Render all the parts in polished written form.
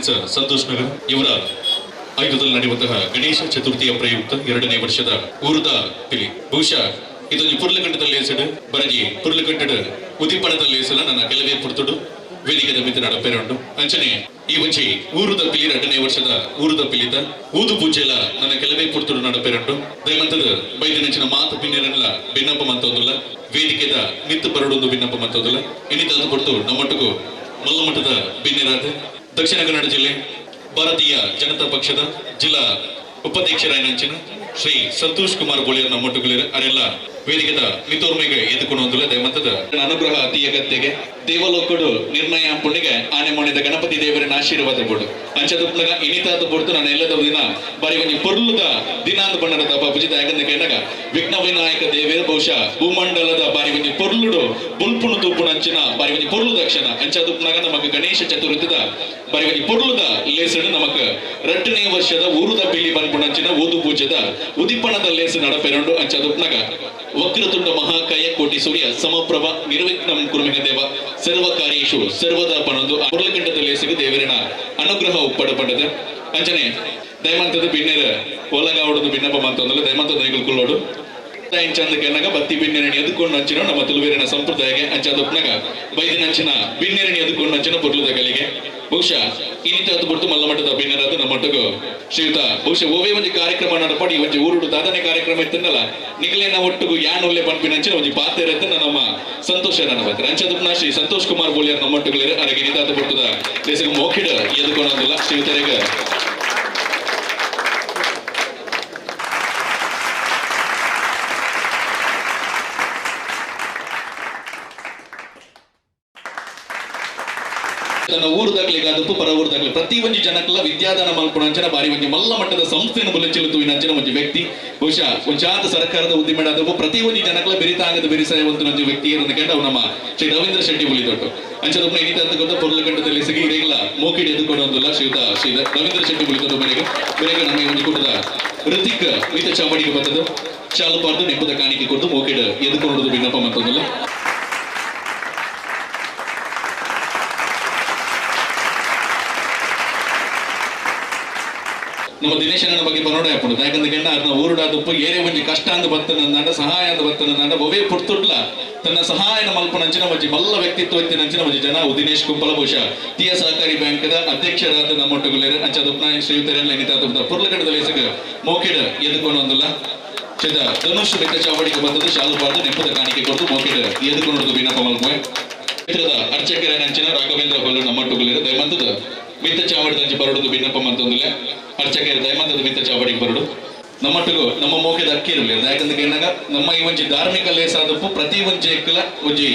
friends Santosh Nagar ಇವರ ಆಯುಧದಲ್ಲಿ ನಡೆಯುವಂತಹ ಗಣೇಶ ಚತುರ್ಥಿಯ ಪ್ರಯುಕ್ತ 2ನೇ ವರ್ಷದ ಊರುದ ಪಿಲಿ ಬಹುಶಃ ಇದೊಂದು ಪುರ್ಲಕಂಠದಲ್ಲಿ ಹೆಸರು ಬರಗಿ ಪುರ್ಲಕಂಠದ ಉದಿಪಣದಲ್ಲಿ ಹೆಸರು ನನ್ನ ಕೆಲವೇ ಪುರ್ತುಡು ವೇದಿಕೆದ ಮಿತ್ರ ನಡಪೇರುಂಡು ಅಂಚನೆ ಈ ಒಂಚಿ ಊರುದ ಪಿಲಿ 2ನೇ ವರ್ಷದ ಊರುದ ಪಿಲಿತ ಊದು ಪೂಜೆಲ ನನ್ನ ಕೆಲವೇ ಪುರ್ತುಡು ನಡಪೇರುಂಡು ದಯಮಂತದ ಬೈದಿನಂಚಿನ ಮಾತು ಪಿನ್ನೆರಲ್ಲ ಭಿನ್ನಪ್ಪ ಮಂತೋದಿಲ್ಲ ವೇದಿಕೆದ ಮಿತ್ತು ಬರಡೊಂದು ಭಿನ್ನಪ್ಪ ಮಂತೋದಿಲ್ಲ ಇನ್ನಿತ ಪುರ್ತು ನಮ್ಮೊಟ್ಟಿಗೂ ಮಲ್ಲಮಠದ ಭಿನ್ನರಾದ ದಕ್ಷಿಣ ಕನ್ನಡ ಜಿಲ್ಲೆ ಭಾರತೀಯ ಜನತಾ ಪಕ್ಷದ ಜಿಲ್ಲಾ ಉಪಾಧ್ಯಕ್ಷರಾಯನಂಚಿನ ಶ್ರೀ ಸಂತೋಷ್ ಕುಮಾರ್ ಬೋಳಿಯರ್ ನಮ್ಮೊಟ್ಟುಗಳಿರು ಅರೆಲ್ಲ ವೇದಿಕೆದ ಮಿತೋರ್ಮೆಗೆ ಎದುಕೊಂಡು ದಯಮಂತದ ಅನುಗ್ರಹ ಅತಿ ಅಗತ್ಯಗೆ ದೇವಲೋಕಡು ನಿರ್ಣಯ ಪುಣ್ಣಿಗೆ ಆನೆ ಮಾಡಿದ ಗಣಪತಿ ದೇವರಿನ ಆಶೀರ್ವಾದ ಬೋಡು ಅಂಚದುಪ್ಲಗ ಇನಿತಾದ ಪೊರ್ತು ನಾನು ಎಲ್ಲದ ದಿನ ಬಾರಿ ಒಂಜಿ ಪೊರ್ಲುದ ದಿನಾಂತ ಬಣ್ಣದ ಪೂಜಿತ ಯಾಕಂದ್ರೆ ಕೇಳಾಗ ವಿಘ್ನ ವಿನಾಯಕ ದೇವೇರ ಬಹುಶಃ ಭೂಮಂಡಲದ ಬಾರಿ ಒಂಜಿ ಪೊರ್ಲುಡು ಬುಲ್ಪುಣು ತೂಪುಣ ಅಂಚಿನ ಬಾರಿ ಒಂಜಿ ಪೊರ್ಲು ದಕ್ಷಿಣ ಅಂಚದುಪ್ಲಗ ನಮಕ್ ಗಣೇಶ ಚತುರ್ಥಿದ ಬಾರಿ ಒಂಜಿ ಪೊರ್ಲುದ ಲೇಸಡು ನಮಕ್ 2ನೇ ವರ್ಷದ ಊರುದ ಬಿಲಿ ಬಂದ್ಪುಣಂಚಿನ ಓದು ಪೂಜೆದ ಉದಿಪಣದ ಲೇಸು ನಡಪೆರಂಡು ಅಂಚದುಪ್ಲಗ ವಕ್ರತುಂಡ ಮಹಾಕಾಯ ಕೋಟಿ ಸೂರ್ಯ ಸಮಪ್ರಭ ನಿರ್ವಿಘ್ನಂ ಕುರುಮಿಗ ದೇವ ಸರ್ವಕಾರ್ಯೇಷು ಸರ್ವದಾ ಪಣದು ಪುರ್ಲಕಂಠದಲ್ಲಿ ಸಿಗು ದೇವರಿನ ಅನುಗ್ರಹ ಉಪ್ಪಡಪಟ್ಟದ ಅಂಚನೆ ದಯಮಂತದ ಬಿನ್ನೆರ ಒಲಗಾವಡದು ಭಿನ್ನಪ್ಪ ಮಂತಂದಲ್ಲ ದಯಮಂತ ದೈಗುಲ್ಕೊಳ್ಳೋಡು ಚಂದ ಕೆನ್ನಗ ಬತ್ತಿ ಬಿನ್ನೆರಣಿ ಎದುಕೊಂಡು ಹಂಚಿನ ನಮ್ಮ ತುಳುವೇರಿನ ಸಂಪ್ರದಾಯಕ್ಕೆ ಅಂಚದೊಪ್ನಾಗ ಬೈದಿನಂಚಿನ ಬಿನ್ನೆರಣಿ ಎದುಕೊಂಡು ಹಂಚಿನ ಪುರ್ಲದ ಗಲಿಗೆ ಬಹುಶಃ ಇನ್ನಿತ ಬಿಡ್ತು ಮಲ್ಲಮಠದ ಭಿನ್ನರಾದ ನಮ್ಮೊಟ್ಟಿಗೂ ಶ್ರೀಯುತ ಬಹುಶಃ ಓವೇ ಒಂದು ಕಾರ್ಯಕ್ರಮ ನಡಪಡಿ ಒಂಜಿ ಊರುಡು ದಾದನೆ ಕಾರ್ಯಕ್ರಮ ಇತ್ತನ್ನಲ್ಲ ನಿಗಲೇನ ಒಟ್ಟಿಗೂ ಯಾನ್ ಒಳ್ಳೆ ಪಂಪಿನಂಚಿನ ಒಂಜಿ ಪಾತ್ರ ಇರುತ್ತೆ ನಮ್ಮ ಸಂತೋಷ ನನ್ನ ಬಂದ್ರೆ ಅಂಚದಪ್ನ ಶ್ರೀ ಸಂತೋಷ್ ಕುಮಾರ್ ಬೋಳಿಯರ್ ನಮ್ಮೊಟ್ಟುಗಳಿರು ಅರಗೆ ನಿತಾತ ಬಿಡ್ತದ ದೇಶಕ್ಕೆ ಮೋಕಿಡ ಎದುಕೊಳ್ಳೋದಿಲ್ಲ ಶ್ರೀಯುತರಿಗೆ ತನ್ನ ಊರುದಾಗ್ಲಿಗಾದಪ್ಪು ಪರ ಊರುದಾಗ್ಲಿ ಪ್ರತಿ ಒಂಜಿ ಜನಕ್ಕೆಲ್ಲ ವಿದ್ಯಾದಾನ ಮಲ್ಪುಣಂಚನ ಬಾರಿ ಒಂಜಿ ಮಲ್ಲ ಮಟ್ಟದ ಸಂಸ್ಥೆಯನ್ನು ಬಲಚಿಲುತ್ತುವಿನಂಚಿನ ಒಂಜಿ ವ್ಯಕ್ತಿ ಬಹುಶಃ ಒಂಚಾದ ಸರ್ಕಾರದ ಉದ್ದಿಮೆಡಾದಪ್ಪು ಪ್ರತಿ ಒಂಜಿ ಜನಕ್ಕೆಲ್ಲ ಬೆರಿತಾಂಗದ ಬೆರಿಸಾಯವಂತ ಒಂಜಿ ವ್ಯಕ್ತಿ ಇರೋದಕ್ಕೆ ಕಂಡು ಅವು ನಮ್ಮ ಶ್ರೀ ರವೀಂದ್ರ ಶೆಟ್ಟಿ ಬುಲಿದೊಟ್ಟು ಅಂಚದಪ್ಪ ಇನಿತ ಅಂತಕೊಂಡು ಪೊರ್ಲಕಂಠದಲ್ಲಿ ಸಿಗಿ ಇರೆಗಳ ಮೋಕಿಡಿ ಎದುಕೊಂಡೊಂದಿಲ್ಲ ಶ್ರೀ ರವೀಂದ್ರ ಶೆಟ್ಟಿ ಬುಲಿದೊಟ್ಟು ಬೆರೆಗೆ ನಮ್ಮ ಒಂದು ಕೂಟದ ಋತಿಕ್ ಮಿತ ಚಾವಡಿಗೆ ಬರ್ತದ ಶಾಲು ಪಾರ್ದು ನೆಪ್ಪದ ಕಾಣಿಕೆ ಕೊಟ್ಟು ಮೋಕಿಡ ಎದುಕೊಂಡು ಭಿನ್ನಪ್ಪ ಮತ್ತೊಂದಿಲ್ಲ ನಮ್ಮ ದಿನೇಶನ ಬಗ್ಗೆ ಬರೋಡ ಹಾಕೊಂಡು ಯಾಕಂದ್ರೆ ಅದನ್ನ ಊರುಡಾದಪ್ಪು ಏನೇ ಒಂಜಿ ಕಷ್ಟ ಅಂದ ಬತ್ತನಂದ ಸಹಾಯ ಅಂದ ಬತ್ತನಂದ ಒವೇ ಪುರ್ತುಡ್ಲ ತನ್ನ ಸಹಾಯನ ಮಲ್ಪನಂಚಿನ ಒಂಜಿ ಮಲ್ಲ ವ್ಯಕ್ತಿತ್ವ ನಂಚಿನ ಒಂಜಿ ಜನ ದಿನೇಶ್ ಕುಂಪಲ ಬಹುಶಃ ತೀಯ ಸಹಕಾರಿ ಬ್ಯಾಂಕ್ದ ಅಧ್ಯಕ್ಷರಾದ ನಮ್ಮೊಟ್ಟುಗುಲೇರು ಅಂಚದಪ್ಪನ ಶ್ರೀಯುತರೆಲ್ಲ ಎನಿತಾದ ಪುರ್ಲಕಂಠದಲ್ಲಿ ಸಿಗ ಮೋಕಿಡ ಎದುಕೊಂಡೊಂದಿಲ್ಲ ಶ್ರೀತ ಧನುಷ್ ಮಿತ್ತ ಚಾವಡಿಗೆ ಬಂದದ್ದು ಶಾಲು ಪಾರ್ದು ನೆಪ್ಪದ ಕಾಣಿಕೆ ಕೊಟ್ಟು ಮೋಕಿಡ ಎದುಕೊಂಡು ಭಿನ್ನಪ್ಪ ಮಲ್ಪುವೆ ಕ್ಷೇತ್ರದ ಅರ್ಚಕರ ನಂಚಿನ ರಾಘವೇಂದ್ರ ಹೊಲ್ಲ ನಮ್ಮೊಟ್ಟುಗುಲೇರು ದಯಮಂತದ ಮಿತ್ತ ಚಾವಡಿದಂಚಿ ಬರಡುದು ಭಿನ್ನಪ್ಪ ಮಂತೊಂದಿಲ್ಲ ಅರ್ಚಕರ ದಯಮಂತದ ಮಿತ್ತ ಚಾವಡಿಗೆ ಬರಡು ನಮ್ಮೊಟ್ಟಿಗೂ ನಮ್ಮ ಮೋಕೆದ ಅಕ್ಕಿ ಇರಲಿಲ್ಲ ಯಾಕಂದ್ರೆ ಏನಾಗ ನಮ್ಮ ಈ ಒಂಜಿ ಧಾರ್ಮಿಕ ಲೇಸಾದಪ್ಪು ಪ್ರತಿ ಒಂಜಿ ಎಕ್ಕಲ ಒಂಜಿ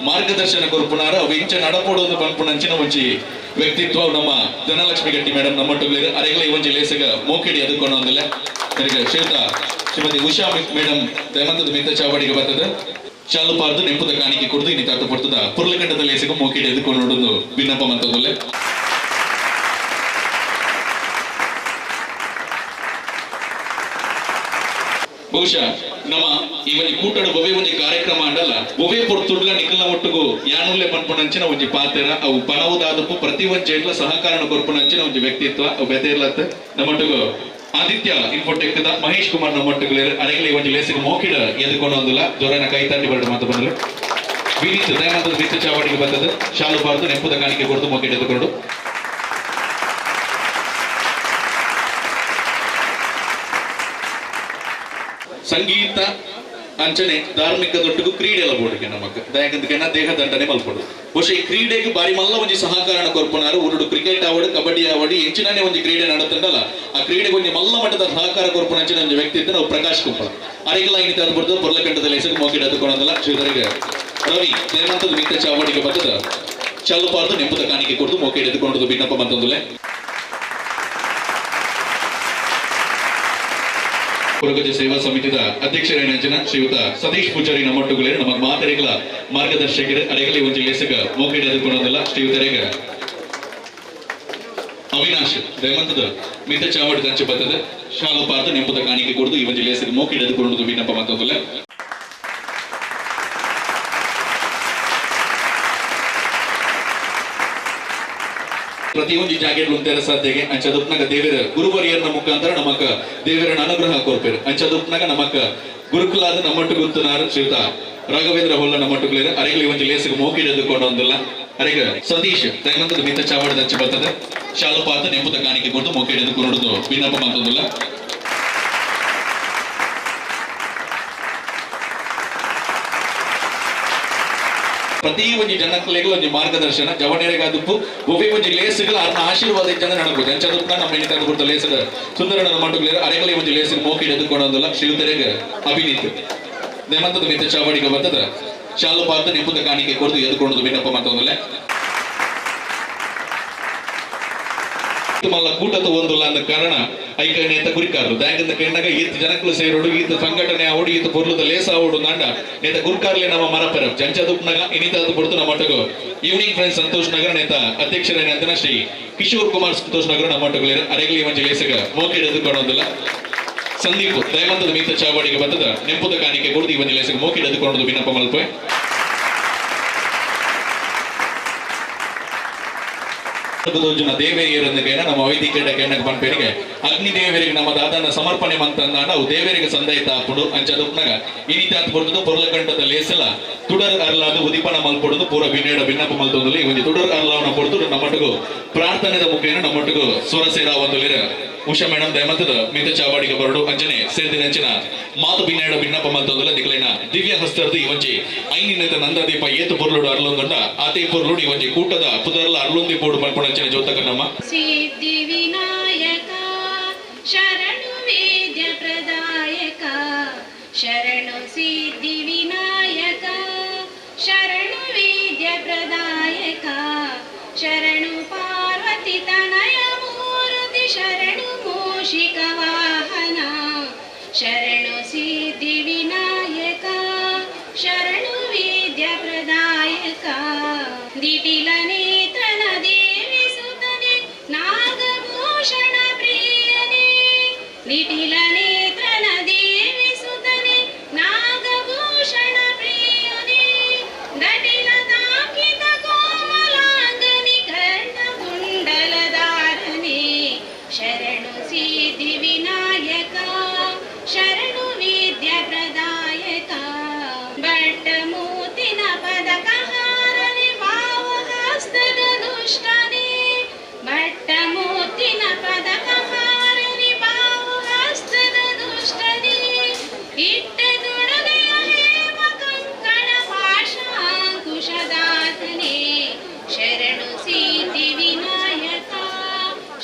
ಮಾರ್ಗದರ್ಶನ ಕೊರ್ಪುನಾರ ಅವು ಇಂಚ ನಡಪೋಡೋದು ಪಂಪುನಂಚಿನ ಒಂಜಿ ವ್ಯಕ್ತಿತ್ವ ನಮ್ಮ ಧನಲಕ್ಷ್ಮಿ ಗಟ್ಟಿ ಮೇಡಮ್ ನಮ್ಮೊಟ್ಟಿಗೆ ಅರೆಗಳ ಈ ಒಂಜಿ ಲೇಸಗ ಮೋಕೆಡಿ ಎದುಕೊಂಡು ಒಂದಿಲ್ಲ ಶ್ರೀಯುತ ಶ್ರೀಮತಿ ಉಷಾ ಮೇಡಮ್ ದಯಮಂತದ ಮಿತ್ತ ಚಾವಡಿಗೆ ಬರ್ತದೆ ಶಾಲು ಪಾರ್ದು ನೆಂಪುದ ಕಾಣಿಕೆ ಕೊಡ್ದು ಇನ್ನಿತಾತ ಪಡ್ತದ ಪುರ್ಲಕಂಠದ ಲೇಸಗ ಮೋಕೆಡಿ ಎದುಕೊಂಡು ನೋಡೋದು ಭಿನ್ನಪ್ಪ ಮಂತದಲ್ಲೇ ಬಹುಶಃ ನಮ್ಮ ಈ ಒಂದು ಕೂಟದ ಒವೇ ಒಂದು ಕಾರ್ಯಕ್ರಮ ಅಂಡಲ್ಲ ಒವೇ ಪೊರ್ತುಡ್ಲ ನಿಖಲ್ನ ಒಟ್ಟಿಗೂ ಯಾನುಲ್ಲೆ ಪನ್ಪುಣಂಚಿನ ಒಂಜಿ ಪಾತ್ರ ಅವು ಪನವುದಾದಪ್ಪು ಪ್ರತಿ ಒಂಜೆಡ್ಲ ಸಹಕಾರಣ ಕೊರ್ಪುಣಂಚಿನ ಒಂಜಿ ವ್ಯಕ್ತಿತ್ವ ಅವು ಬೆತೆರ್ಲತ್ತ ನಮ್ಮೊಟ್ಟಿಗೂ ಆದಿತ್ಯ ಇನ್ಫೋಟೆಕ್ದ ಮಹೇಶ್ ಕುಮಾರ್ ನಮ್ಮೊಟ್ಟಿಗೆ ಅರೆಗಲಿ ಒಂಜಿ ಲೇಸಿಗೆ ಮೋಕಿಡ ಎದುಕೊಂಡು ಒಂದಿಲ್ಲ ಜೋರನ ಕೈ ತಾಟಿ ಬರಡು ಮಾತು ಬಂದ್ರು ವಿನೀತ್ ದಯಮಂತದ ಮಿತ್ತ ಚಾವಡಿಗೆ ಬರ್ತದೆ ಶಾಲು ಪಾರ್ದು ನೆಪ್ಪದ ಕಾಣಿಕೆ ಕೊಡ್ದು ಮೋಕಿಡ ಎದುಕೊಂಡು ಸಂಗೀತ ಅಂಚನೆ ಧಾರ್ಮಿಕ ದೊಟ್ಟಿಗೂ ಕ್ರೀಡೆ ಎಲ್ಲ ಬೋಡಿಗೆ ನಮಕ್ ಯಾಕಂದ್ರೆ ದೇಹ ದಂಡನೆ ಮಲ್ಪಡು ಬಹುಶಃ ಈ ಕ್ರೀಡೆಗೆ ಬಾರಿ ಮಲ್ಲ ಒಂಜಿ ಸಹಕಾರಣ ಕೊರ್ಪುನಾರು ಉರುಡು ಕ್ರಿಕೆಟ್ ಆವಡು ಕಬಡ್ಡಿ ಆವಡಿ ಹೆಚ್ಚಿನೇ ಒಂದು ಕ್ರೀಡೆ ನಡತ್ತಂಡಲ್ಲ ಆ ಕ್ರೀಡೆಗೆ ಒಂದು ಮಲ್ಲ ಮಟ್ಟದ ಸಹಕಾರ ಕೊರ್ಪುನಂಚಿನ ಒಂದು ವ್ಯಕ್ತಿ ಇದ್ದ ನಾವು ಪ್ರಕಾಶ್ ಕುಂಪಳ ಅರೆಗೆಲ್ಲ ಇನ್ನಿತ ಅಂದ್ಬಿಡ್ದು ಪೊರ್ಲಕಂಠದಲ್ಲಿ ಹೆಸರು ಮೋಕಿಡ ಎದುಕೊಂಡಲ್ಲ ಶ್ರೀಧರಿಗೆ ರವಿ ದೇವಂತದ ಮಿತ್ತ ಚಾವಡಿಗೆ ಬರ್ತದ ಚಾಲು ಪಾರ್ದು ನೆಂಪದ ಕಾಣಿಕೆ ಕೊಡ್ದು ಮೋಕಿಡ ಎದುಕೊಂಡದು ಭಿನ್ನಪ್ಪ ಬಂತಂದುಲೆ ಪುರಗಜ ಸೇವಾ ಸಮಿತಿದ ಅಧ್ಯಕ್ಷರೇನ ಶ್ರೀಯುತ ಸತೀಶ್ ಪೂಜಾರಿ ನಮ್ಮೊಟ್ಟುಗಳೇ ನಮ್ಮ ಮಾತರಿಗಳ ಮಾರ್ಗದರ್ಶಕರು ಅರೆಗಲಿ ಒಂಜಿ ಲೇಸಗ ಮೋಕೆಡ್ ಎದುಕೊಂಡಲ್ಲ ಶ್ರೀಯುತರೇಗ ಅವಿನಾಶ್ ದಯಮಂತದ ಮಿತ ಚಾವಡಿ ದಂಚೆ ಬರ್ತದೆ ಶಾಲು ಪಾರ್ದು ನೆಂಪದ ಕಾಣಿಕೆ ಕೊಡ್ದು ಈ ಒಂಜಿ ಲೇಸಗ ಮೋಕೆಡ್ ಎದುಕೊಂಡು ಭಿನ್ನಪ್ಪ ಮತ್ತೊಂದಲ್ಲ ಪ್ರತಿಯೊಂದು ಜಾಗೆಡ್ಲು ತೆರಸಾದ್ದೆಗೆ ಅಂಚದುಪ್ನಾಗ ದೇವರ ಗುರುವರಿಯರ ಮುಖಾಂತರ ನಮಕ ದೇವರನ ಅನುಗ್ರಹ ಕೋರ್ಪೇರು ಅಂಚದುಪ್ನಾಗ ನಮಕ ಗುರುಕುಲಾದ ನಮ್ಮಟ್ಟು ಗುಂತನಾರು ಶ್ರೀಯುತ ರಾಘವೇಂದ್ರ ಹೊಲ್ಲ ನಮ್ಮಟ್ಟುಗಳೇರು ಅರೆಗಲಿ ಒಂದು ಲೇಸಿಗೆ ಮೋಕಿಡೆದುಕೊಂಡು ಒಂದಿಲ್ಲ ಅರೆಗ ಸತೀಶ್ ದೈನಂತದ ಮಿತ ಚಾವಡದ ಹಚ್ಚಿ ಬರ್ತದೆ ಶಾಲಪಾತ ನೆಂಪುದ ಕಾಣಿಕೆ ಕೊಟ್ಟು ಮೋಕಿಡೆದುಕೊಂಡು ಭಿನ್ನಪ ಮಾತೊಂದಿಲ್ಲ ಪ್ರತಿ ಒಂದು ಜನಕ್ಕಳಿಗೂ ಒಂದು ಮಾರ್ಗದರ್ಶನ ಜವನೇರೆಗಾದಪ್ಪು ಒಬ್ಬೇ ಒಂದು ಲೇಸುಗಳು ಅರ್ನ ಆಶೀರ್ವಾದ ಜನ ನಡಬಹುದು ಅಂಚದಪ್ಪ ನಮ್ಮ ಮನೆ ತಂದು ಕೊಡ್ತ ಲೇಸದ ಸುಂದರನ ಮಟ್ಟುಗಳು ಅರೆಗಲಿ ಒಂದು ಲೇಸಿಗೆ ಮೋಕಿ ಎದುಕೊಂಡೊಂದಲ್ಲ ಶ್ರೀಯುತರೆಗೆ ಅಭಿನೀತ ನೆಮಂತದ ಮಿತ ಚಾವಡಿಗೆ ಬರ್ತದ ಶಾಲಪಾತ ನೆಂಪುದ ಕಾಣಿಕೆ ಕೊಡ್ದು ಎದುಕೊಂಡು ಭಿನ್ನಪ್ಪ ಮಾತೊಂದಿಲ್ಲ ಮಲ್ಲ ಕೂಟದ ಒಂದಿಲ್ಲ ಅಂದ ಕಾರಣ ಐಕನೇತ ಗುರಿಕಾರರು ದಾಯಕದ ಕೆಣ್ಣಾಗ ಈತ ಜನಕ್ಕಳು ಸೇರೋಡು ಈತ ಸಂಘಟನೆ ಆವಡು ಈತ ಪೊರ್ಲದ ಲೇಸ ಆವಡು ನಾಂಡ ನೇತ ಗುರುಕಾರ್ಲೆ ನಮ್ಮ ಮರಪೆರ ಜಂಚದುಪ್ನಾಗ ಇನಿತಾದ ಕೊಡ್ತು ನಮ್ಮ ಮಟ್ಟಗು ಈವ್ನಿಂಗ್ ಫ್ರೆಂಡ್ಸ್ ಸಂತೋಷ್ ನಗರ ನೇತ ಅಧ್ಯಕ್ಷರೇನಂತನ ಶ್ರೀ ಕಿಶೋರ್ ಕುಮಾರ್ ಸಂತೋಷ್ ನಗರ ನಮ್ಮ ಮಟ್ಟಗಳು ಅರೆಗಲಿ ಮಂಜಿ ಲೇಸಗ ಮೋಕಿಡೆದು ಕೊಡೋದಿಲ್ಲ ಸಂದೀಪ್ ದಯಮಂತದ ಮೀತ ಚಾವಡಿಗೆ ಬರ್ತದ ನೆಂಪುದ ಕಾಣಿಕೆ ಕೊಡ್ದು ಈ ಮಂಜಿ ಲೇಸಗ ಮೋಕಿಡೆದು ಕೊಡೋದು ಭಿನ್ನಪ್ಪ ಮಲ್ಪೆ ಜನ ದೇವೇಯರೊಂದಿಗೆ ನಮ್ಮ ವೈದಿಕ ಕೆಣ್ಣಗೆ ಪಂಪೇರಿಗೆ ಅಗ್ನಿ ದೇವರಿಗೆ ನಮ್ಮ ದಾದನ ಸಮರ್ಪಣೆ ಮಂತಂದ ಅವು ದೇವರಿಗೆ ಸಂದೈತ ಹಾಕೊಂಡು ಅಂಚದುಪ್ನಾಗ ಇನಿತಾತ್ ಬರ್ತದು ಪೊರ್ಲಕಂಠದ ಲೇಸಲ ತುಡರ್ ಅರ್ಲಾದು ಉದಿಪನ ಮಲ್ಪೊಡುದು ಪೂರ ಭಿನ್ನೇಡ ಭಿನ್ನಪ್ಪ ಮಲ್ತೊಂದಲ್ಲಿ ಒಂದು ತುಡರ್ ಅರ್ಲಾವನ ಕೊಡ್ತು ನಮ್ಮೊಟ್ಟಿಗೂ ಪ್ರಾರ್ಥನೆದ ಮುಖೇನ ನಮ್ಮೊಟ್ಟಿಗೂ ಸ್ವರ ಸೇರಾ ಒಂದಲ್ಲಿರ ಉಷಾ ಮೇಡಮ್ ದಯಮಂತದ ಮಿತ ಚಾವಾಡಿಗೆ ಬರಡು ಅಂಜನೆ ಸೇರಿದಿನಂಚಿನ ಮಾತು ಭಿನ್ನೇಡ ಭಿನ್ನಪ್ಪ ಮಲ್ತೊಂದಲ್ಲ ದಿಕ್ಲೇನ ದಿವ್ಯ ಹಸ್ತರ್ದು ಈ ಒಂಜಿ ಐನಿನೇತ ನಂದದೀಪ ಏತು ಪೊರ್ಲುಡು ಅರ್ಲೊಂದುಂಡ ಆತೆ ಪೊರ್ಲುಡು ಈ ಒಂಜಿ ಕೂಟದ ಪುದರ್ಲ ಅರ್ಲೊಂದಿ ಪೋಡು ಪಂಪಣಂಚಿನ ಜೋತಕ ನಮ್ಮ ಸಿದ್ಧಿ ವಿನಾಯಕ ಶರಣು ವೇದ್ಯ ಪ್ರದಾಯಕ ಶರಣು ಸಿದ್ಧಿ ವಿನಾಯಕ ಶರಣು ವೇದ್ಯ ಪ್ರದಾಯಕ ಶರಣು ಪಾರ್ವತಿ ತನಯ ಮೂರ್ತಿ ಶರಣು ಮೂಷಿಕ ವಾಹನ ಶರಣು ಸಿದ್ಧಿ ವಿನಾಯಕ ಶರಣು ವೇದ್ಯ ಪ್ರದಾಯಕ ದಿಟಿಲ ನೇತ್ರನ ದೇವಿ ಸುತನೆ ನಾಗಭೂಷಣ ಪ್ರಿಯನೇ ದಿಟಿಲ ನೇತ್ರನ ದೇವಿ ಸುತನೆ ನಾಗಭೂಷಣ ಪ್ರಿಯನೇ ದಟಿಲ ತಾಕಿತ ಕೋಮಲಾಂಗನಿ ಕರ್ಣ ಕುಂಡಲಧಾರನೆ ಶರಣು ಸಿದ್ಧಿ ವಿನಾಯಕ ಶರಣು ವೇದ್ಯ ಪ್ರದಾಯಕ ಬಟ್ಟ ಮೂತಿನ ಪದಕ ಹಾರನೆ ಭಾವಹಸ್ತದ ದುಷ್ಟನೇ ಬಟ್ಟ ಮೂತಿನ ಪದಕ ಹಾರನೆ ಭಾವಹಸ್ತದ ದುಷ್ಟನೇ ಇಟ್ಟ ದುಡಗೆಯ ಹೇಮ ಕಂಕಣ ಪಾಶಾಂಕುಶದಾತನೇ ಶರಣು ಸಿದ್ಧಿ ವಿನಾಯಕ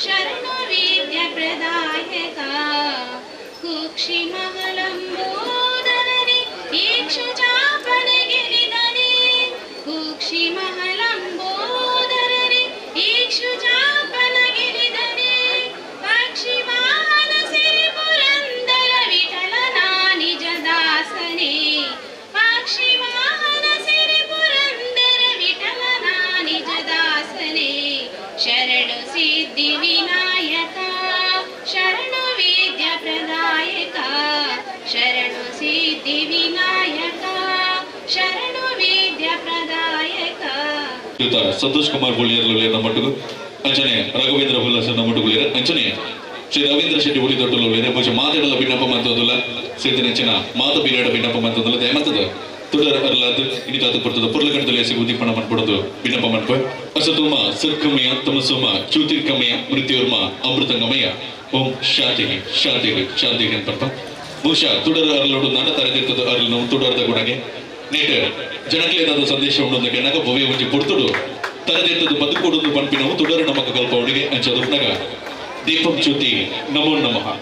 ಶರಣು ವೇದ್ಯ ಪ್ರದಾಯಕ ಕುಕ್ಷಿ ಮಹಲಂಬೋದರನೆ ಈಕ್ಷು ಚಾಪನೆ ಗೆಲಿದನೆ ಕುಕ್ಷಿ ಮಹಲಂಬೋದರನೆ ಈಕ್ಷು ಚಾಪನ ಗೆಲಿದನೆ ಪಕ್ಷಿ ವಾಹನ ಸಿರಿ ಪುರಂದರ ವಿಠಲನ ನಿಜ ದಾಸನೆ ಪಕ್ಷಿ ವಾಹನ ಸಿರಿ ಪುರಂದರ ವಿಠಲನ ನಿಜ ದಾಸನೆ ಶರಣು ಸಿದ್ಧಿ ವಿನಾಯಕ ಶರಣು ವೇದ್ಯ ಪ್ರದಾಯಕ ಶರಣು ಸಿದ್ಧಿ ವಿನಾಯಕ ಶರಣು ವೇದ್ಯ ಪ್ರದಾಯಕ ಸಂತೋಷ್ ಕುಮಾರ್ ಬೋಳಿಯರ್ಲು ನಮ್ಮೊಟ್ಟಿಗೂ ಅಂಚನೆ ರಾಘವೇಂದ್ರ ಹುಲ್ಲಾಸ ನಮ್ಮೊಟ್ಟಿಗೂ ಅಂಚನೆ ಶ್ರೀ ರವೀಂದ್ರ ಶೆಟ್ಟಿ ಉಳಿ ದೊಡ್ಡಲು ಪೂಜೆ ಮಾತಾಡಲ್ಲ ಭಿನ್ನಪ್ಪ ಮಂತೊಂದಿಲ್ಲ ಸೇರಿದಿನಂಚಿನ ಮಾತು ಬಿರಿಯಾಡ ಭಿನ್ನಪ್ಪ ಮಂತೊಂದಿಲ್ಲ ದಯಮಂತದ ತುಡರ್ ಅರ್ಲಾದು ಇನಿತಾತು ಕೊಡ್ತದ ಪುರ್ಲಕಂಠದಲ್ಲಿ ಎಸಿ ಉದ್ದೀಪನ ಮಾಡ್ಕೊಡೋದು ಭಿನ್ನಪ್ಪ ಮನ್ಪ ಅಸತೋಮ ಸತ್ಕಮಯ ತಮಸೋಮ ಜ್ಯೋತಿರ್ಗಮಯ ಮೃತ್ಯೋರ್ಮ ಅಮೃತಂಗಮಯ ಓಂ ಶಾಂತಿಗೆ ಶಾಂತಿಗೆ ಶಾಂತಿಗೆ ಅನ್ಪರ್ಪ ಬಹುಶಃ ತುಡರ್ ಅರ್ಲೋಡು ನನ್ನ ತರದಿರ್ತದ ಅರ್ಲು ತುಡರ್ದ ಗುಣಗೆ ನೇಟ ಜನಕ್ಲೇದಾದ ಸಂದೇಶ ಉಂಡೊಂದಕ್ಕೆ ನಗ ಭವ್ಯ ಒಂಜಿ ಪುಡ್ತುಡು ತರದಿರ್ತದ ಬದುಕೊಡೊಂದು ಪಂಪಿನವು ತುಡರು ನಮಕ ಕಲ್ಪ ಉಡಿಗೆ ಅಂಚದುಪ್ನಾಗ ದೀಪಂ ಜ್ಯೋತಿ ನಮೋ ನಮಃ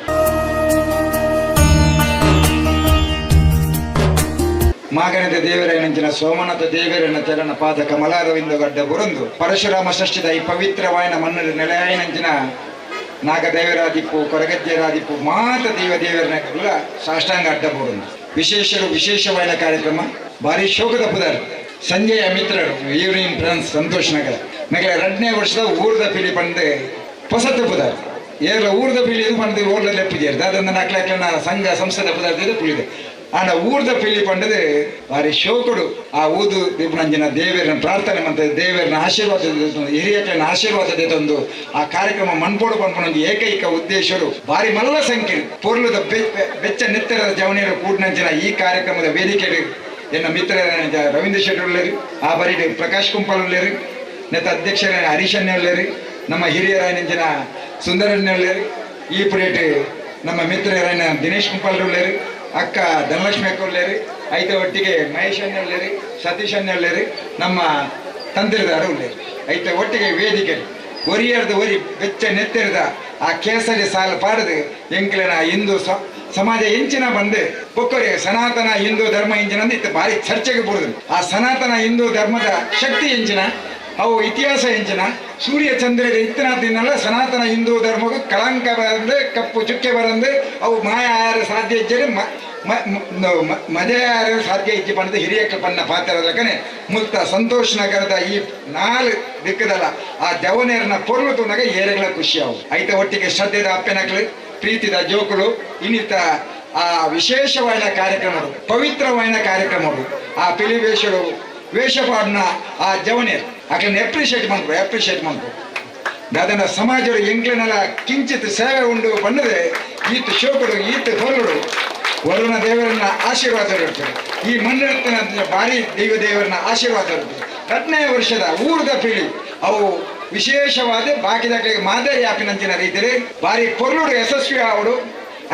ಮಾಗನದ ದೇವರೇನಂಚಿನ ಸೋಮನಾಥ ದೇವರನ ಚರಣ ಪಾದ ಕಮಲಾರವಿಂದ ಗಡ್ಡ ಬುರಂದು ಪರಶುರಾಮ ಷಷ್ಠಿದ ಈ ಪವಿತ್ರವಾಯನ ಮಣ್ಣಲ್ಲಿ ನೆಲೆಯಾಯನಂಚಿನ ನಾಗದೇವರಾದಿಪ್ಪು ಕೊರಗಜ್ಜರಾದಿಪ್ಪು ಮಾತ ದೇವರನ್ನ ಸಾಷ್ಟಾಂಗ ಅಡ್ಡ ಬುರಂದು ವಿಶೇಷವಾದ ಕಾರ್ಯಕ್ರಮ ಭಾರಿ ಶೋಕದ ಪುದರ್ ಸಂಜೆಯ ಮಿತ್ರರು ಈವ್ನಿಂಗ್ ಫ್ರೆಂಡ್ಸ್ ಸಂತೋಷ್ ನಗರ ನಗರ 2ನೇ ವರ್ಷದ ಊರದ ಪಿಲಿ ಪಂಡೆ ಹೊಸತು ಪುದರ್ ಏರ ಊರದ ಪಿಲಿ ಇದು ಪಂದು ಓರ್ಲ ಲೆಪ್ಪಿದ್ದಾರೆ ಅದನ್ನ ನಕ್ಲನ ಸಂಘ ಸಂಸ್ಥದ ಪದಾರ್ಥ ಇದು ಪುಳಿದೆ ಆಂಡ ಊರ್ದ ಪಿಲಿ ಪಂಡದು ಬಾರಿ ಶೋಕುಡು ಆ ಊದು ದಿಬ್ಬನಂಜಿನ ದೇವರನ್ನ ಪ್ರಾರ್ಥನೆ ಮಂತ ದೇವರನ್ನ ಆಶೀರ್ವಾದ ಹಿರಿಯಕನ ಆಶೀರ್ವಾದ ತಂದು ಆ ಕಾರ್ಯಕ್ರಮ ಮನ್ಪೋಡು ಪನ್ಪೊಂದು ಏಕೈಕ ಉದ್ದೇಶರು ಬಾರಿ ಮಲ್ಲ ಸಂಖ್ಯೆ ಪೊರ್ಲುದ ಬೆಚ್ಚ ನೆತ್ತರದ ಜವನಿಯರು ಕೂಡಿನಂಚಿನ ಈ ಕಾರ್ಯಕ್ರಮದ ವೇದಿಕೆ ಎನ್ನ ಮಿತ್ರ ರವೀಂದ್ರ ಶೆಟ್ಟಿ ಉಳ್ಳೇರು ಆ ಬರೀ ಪ್ರಕಾಶ್ ಕುಂಪಾಲ್ ಉಳ್ಳೇರು ನೆತ್ತ ಅಧ್ಯಕ್ಷರ ಹರೀಶನ್ನೇ ಉಳ್ಳೇರು ನಮ್ಮ ಹಿರಿಯರಾಯನಂಚಿನ ಸುಂದರನ್ನೇ ಉಳ್ಳೇರು ಈ ಪ್ಲೇಟ್ ನಮ್ಮ ಮಿತ್ರರಾಯನ ದಿನೇಶ್ ಕುಂಪಾಲ್ ಉಳ್ಳೇರು ಅಕ್ಕ ಧನಲಕ್ಷ್ಮಿ ಅಕ್ಕ ಉಳ್ಳೇರು ಐತ ಒಟ್ಟಿಗೆ ಮಹೇಶ್ ಅನ್ನೇ ಉಳ್ಳೇರು ಸತೀಶ್ ಅನ್ನೇ ಉಳ್ಳೇರು ನಮ್ಮ ತಂತ್ರಿದಾರ ಉಳ್ಳೇರು ಐತ ಒಟ್ಟಿಗೆ ವೇದಿಕೆ ಒರಿಯರ್ದು ಒರಿ ಬೆಚ್ಚ ನೆತ್ತಿರದ ಆ ಕೇಸರಿ ಸಾಲ ಪಾಡದು ಎಂಕ್ಲೆನ ಹಿಂದೂ ಸಮಾಜ ಎಂಚಿನ ಬಂದು ಪೊಕ್ಕರೆ ಸನಾತನ ಹಿಂದೂ ಧರ್ಮ ಎಂಚಿನ ಅಂತ ಇತ್ತು ಭಾರಿ ಚರ್ಚೆಗೆ ಬರುದು ಆ ಸನಾತನ ಹಿಂದೂ ಧರ್ಮದ ಶಕ್ತಿ ಎಂಚಿನ ಅವು ಇತಿಹಾಸ ಎಂಚಿನ ಸೂರ್ಯ ಚಂದ್ರಗೆ ಇತ್ತಿನಲ್ಲ ಸನಾತನ ಹಿಂದೂ ಧರ್ಮಕ್ಕೆ ಕಳಂಕ ಬರಂದು ಕಪ್ಪು ಚುಕ್ಕೆ ಬರಂದು ಅವು ಮಾಯ ಆರ ಸಾಧ್ಯ ಇಜ್ಜರೆ ಮಜೆಯಾರ ಸಾಧ್ಯ ಇಜ್ಜಿ ಪಂಡದ ಹಿರಿಯಕ್ಕೆ ಪನ್ನ ಪಾತ್ರದಕ್ಕನೆ ಮುಕ್ತ ಸಂತೋಷ್ ನಗರದ ಈ 4 ದಿಕ್ಕದಲ್ಲ ಆ ಜವನೇರನ ಪೊರ್ಲು ತೂನಾಗ ಏರೆಗಳ ಖುಷಿ ಅವು ಐತ ಒಟ್ಟಿಗೆ ಶ್ರದ್ಧೆದ ಅಪ್ಪೆನಕ್ಳು ಪ್ರೀತಿದ ಜೋಕುಳು ಇನ್ನಿತ ಆ ವಿಶೇಷವಾದ ಕಾರ್ಯಕ್ರಮಗಳು ಪವಿತ್ರವಾದ ಕಾರ್ಯಕ್ರಮಗಳು ಆ ಪಿಲಿವೇಶರು ವೇಷಪಾಡನ ಆ ಜವನೇರು ಅಕ್ಲನ್ನ ಅಪ್ರಿಷಿಯೇಟ್ ಮಾಡ್ಕೊ ಅದನ್ನ ಸಮಾಜರು ಎಂಕ್ಲೆನೆಲ್ಲ ಕಿಂಚಿತ್ ಸೇವೆ ಉಂಡು ಬಂದದೆ ಈತ ಶೋಕರು ಈತ ಹೊರಡು ವರುಣ ದೇವರನ್ನ ಆಶೀರ್ವಾದ ಇರ್ತದೆ ಈ ಮಣ್ಣಿನ ಭಾರಿ ದೇವರನ್ನ ಆಶೀರ್ವಾದ ಇರ್ತದೆ 10ನೇ ವರ್ಷದ ಊರದ ಪೀಳಿ ಅವು ವಿಶೇಷವಾದ ಬಾಕಿದಾಕಲಿಗೆ ಮಾದರಿ ಆಪಿನಂಚಿನ ರೀತಿಯಲ್ಲಿ ಭಾರಿ ಪೊರ್ಲುಡು ಯಶಸ್ವಿ ಆವಡು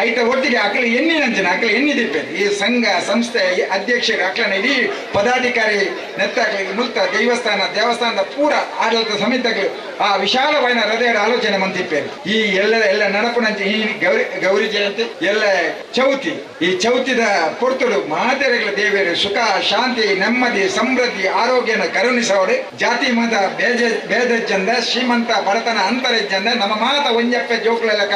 ಐತ ಒಟ್ಟಿಗೆ ಅಕ್ಕಲಿ ಎಣ್ಣಿನಂಚಿನ ಅಕ್ಕಲಿ ಎಣ್ಣಿದಿಪ್ಪೆ ಈ ಸಂಘ ಸಂಸ್ಥೆ ಅಧ್ಯಕ್ಷರು ಅಕ್ಕಲನ್ನ ಇಡೀ ಪದಾಧಿಕಾರಿ ನೆತ್ತಾಗ್ಲಿ ಮುಕ್ತ ದೇವಸ್ಥಾನದ ಪೂರ ಆಡಳಿತ ಸಮಿತಿಗಳು ಆ ವಿಶಾಲವಾದ ಹೃದಯದ ಆಲೋಚನೆ ಮಂತಿಪ್ಪೇರು ಈ ಎಲ್ಲ ನಡಪುನಂಚಿ ಈ ಗೌರಿ ಜಯಂತಿ ಎಲ್ಲ ಚೌತಿ ಈ ಚೌತಿದ ಪೊರ್ತುಡು ಮಾತೆರೆಗಳ ದೇವಿಯರು ಸುಖ ಶಾಂತಿ ನೆಮ್ಮದಿ ಸಮೃದ್ಧಿ ಆರೋಗ್ಯನ ಕರುಣಿಸೋಡು ಜಾತಿ ಮತ ಭೇದಜ್ಜಂದ ಶ್ರೀಮಂತ ಬಡತನ ಅಂತರಜ್ಜಂದ ನಮ್ಮ ಮಾತ ಒಂಜಪ್ಪೆ ಜೋಕ್ಲೆಲಕ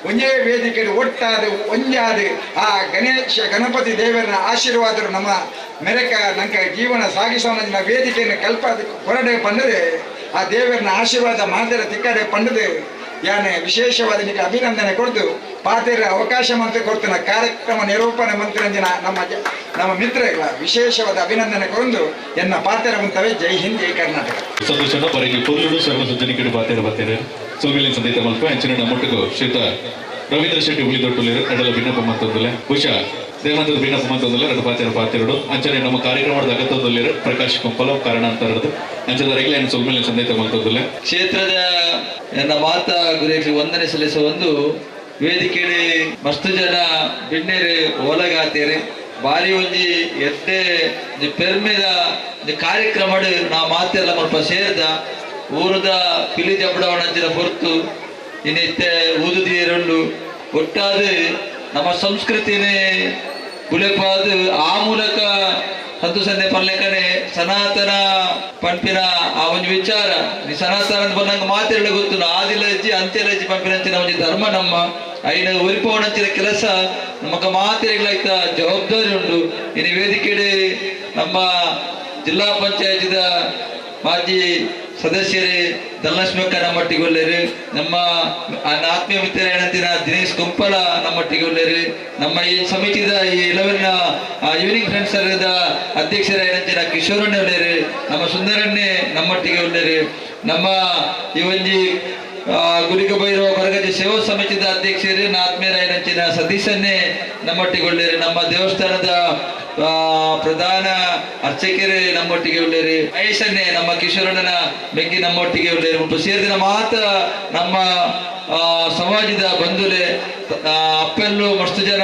ಒಂಜೇ ವೇದಿಕೆ ಒಟ್ಟಾದು ಒಂಜಾದು ಆ ಗಣಪತಿ ದೇವರನ್ನ ಆಶೀರ್ವಾದರು ನಮ್ಮ ಮೆರಕ ನಂಕ ಜೀವನ ಸಾಗಿಸೋನ ವೇದಿಕೆಯನ್ನು ಕಲ್ಪ ಹೊರಡೆ ಪಂಡದೆ ಆ ದೇವರನ್ನ ಆಶೀರ್ವಾದ ಮಾದರ ತಿಕ್ಕಡೆ ಪಂಡದು ಯಾನೆ ವಿಶೇಷವಾದ ನಿಮಗೆ ಅಭಿನಂದನೆ ಕೊಡ್ದು ಪಾತೆರ ಅವಕಾಶ ಮಂತ್ರಿ ಕೊಡ್ತಾನ ಕಾರ್ಯಕ್ರಮ ನಿರೂಪಣೆ ಮಂತ್ರಿರಂಜನ ನಮ್ಮ ಮಿತ್ರಗಳ ವಿಶೇಷವಾದ ಅಭಿನಂದನೆ ಕೊಂಡು ಎನ್ನ ಪಾತೆರ ಮುಂತವೆ ಜೈ ಹಿಂದ್ ಜೈ ಕರ್ನಾಟಕ ಸಂತೋಷನ ಬರೀ ಪೊರ್ಲುಡು ಸರ್ವಸಜ್ಜನಿಕಡು ಪಾತೆರ ಸೋಮಿಲಿನ ಸಂದೇತ ಮಲ್ಪ ಅಂಚಿನ ನಮ್ಮೊಟ್ಟಿಗೂ ಶ್ರೀಯುತ ರವೀಂದ್ರ ಶೆಟ್ಟಿ ಉಳಿದೊಟ್ಟುಲಿರು ಅಡ್ಡಲ ಭಿನ್ನಪ ಮಂತಂದಲೆ ಬಹುಶಃ ದೇವಾಂತದ ಭಿನ್ನಪ ಮಂತಂದಲೆ 2 ಪಾತೆರಡು ಅಂಚನೆ ನಮ್ಮ ಕಾರ್ಯಕ್ರಮದ ಅಗತ್ಯದಲ್ಲಿರು ಪ್ರಕಾಶ್ ಕುಂಪಲ ಕಾರಣಾಂತರದ್ದು ಅಂಚದ ರೈಲ್ವೆ ಸೋಮಿಲಿನ ಸಂದೇತ ಮಂತಂದಲೆ ಕ್ಷೇತ್ರದ ನನ್ನ ಮಾತಾ ಗುರಿಗೆ ವಂದನೆ ಸಲ್ಲಿಸುವ ಒಂದು ವೇದಿಕೆಯಲ್ಲಿ ಮಸ್ತು ಜನ ಬಿಣ್ಣೇರಿ ಓಲಗಾತೇರಿ ಬಾರಿ ಒಂಜಿ ಎಡ್ಡೆ ಪೆರ್ಮೆದ ಕಾರ್ಯಕ್ರಮ ನಾ ಮಾತೆಲ್ಲ ಸ್ವಲ್ಪ ಸೇರ್ದ ಊರದ ಪಿಲಿ ಜಬ್ಬಡವಣಂಚಿನ ಹೊರತು ಇನ್ನಿತ್ತೆ ಊದುದಿಯರುಂಡು ಒಟ್ಟಾದ ನಮ್ಮ ಸಂಸ್ಕೃತಿನೇ ಬುಲೆಪಾದು ಆ ಮೂಲಕ ಸಂತೋಷನೆ ಪರ್ಲೆಕನೆ ಸನಾತನ ಪಂಪಿನ ಆ ಒಂದು ವಿಚಾರ ನೀ ಸನಾತನ ಬಂದಂಗ ಮಾತೆಲ್ಲ ಗೊತ್ತು ಆದಿಲಜ್ಜಿ ಅಂತ್ಯಲಜ್ಜಿ ಪಂಪಿನಂಚಿನ ಒಂದು ಧರ್ಮ ನಮ್ಮ ಐನ ಉರಿಪವನಂಚಿನ ಕೆಲಸ ನಮಗ ಮಾತೆಗಳಾಯ್ತ ಜವಾಬ್ದಾರಿ ಉಂಟು ಇನ್ನು ವೇದಿಕೆಡೆ ನಮ್ಮ ಜಿಲ್ಲಾ ಪಂಚಾಯತಿದ ಮಾಜಿ ಸದಸ್ಯರೇ ಧನಲಕ್ಷ್ಮಿ ಅಕ್ಕ ನಮ್ಮೊಟ್ಟಿಗೆ ಒಳ್ಳೆಯರು ನಮ್ಮ ಆತ್ಮೀಯ ಮಿತ್ರ ಏನಂತಿನ ದಿನೇಶ್ ಕುಂಪಲ ನಮ್ಮೊಟ್ಟಿಗೆ ಒಳ್ಳೆಯರು ನಮ್ಮ ಈ ಸಮಿತಿದ ಈ 11ನ ಈವ್ನಿಂಗ್ ಫ್ರೆಂಡ್ಸ್ ಅಧ್ಯಕ್ಷರ ಏನಂತಿನ ಕಿಶೋರನ್ನೇ ಒಳ್ಳೆಯರು ನಮ್ಮ ಸುಂದರನ್ನೇ ನಮ್ಮೊಟ್ಟಿಗೆ ಒಳ್ಳೆಯರು ನಮ್ಮ ಈ ಒಂಜಿ ಗುರಿಕ ಭೈರವ ಕೊರಗಜ್ಜೆ ಸೇವಾ ಸಮಿತಿದ ಅಧ್ಯಕ್ಷರು ಆತ್ಮೀಯರ ಏನಂಚಿನ ಸತೀಶನ್ನೇ ನಮ್ಮೊಟ್ಟಿಗೆ ಒಳ್ಳೆಯರು ನಮ್ಮ ದೇವಸ್ಥಾನದ ಪ್ರಧಾನ ಅರ್ಚಕರೇ ನಮ್ಮೊಟ್ಟಿಗೆ ಉಳ್ಳೇರಿ ಮಹೇಶನ್ನೇ ನಮ್ಮ ಕಿಶೋರಣ್ಣನ ಬೆಂಕಿ ನಮ್ಮೊಟ್ಟಿಗೆ ಉಳ್ಳೇರಿ ಮುಟ್ಟು ಸೇರಿದ ಮಾತ ನಮ್ಮ ಸಮಾಜದ ಬಂಧುಲೆ ಅಪ್ಪೆಲ್ಲೂ ಮಸ್ತು ಜನ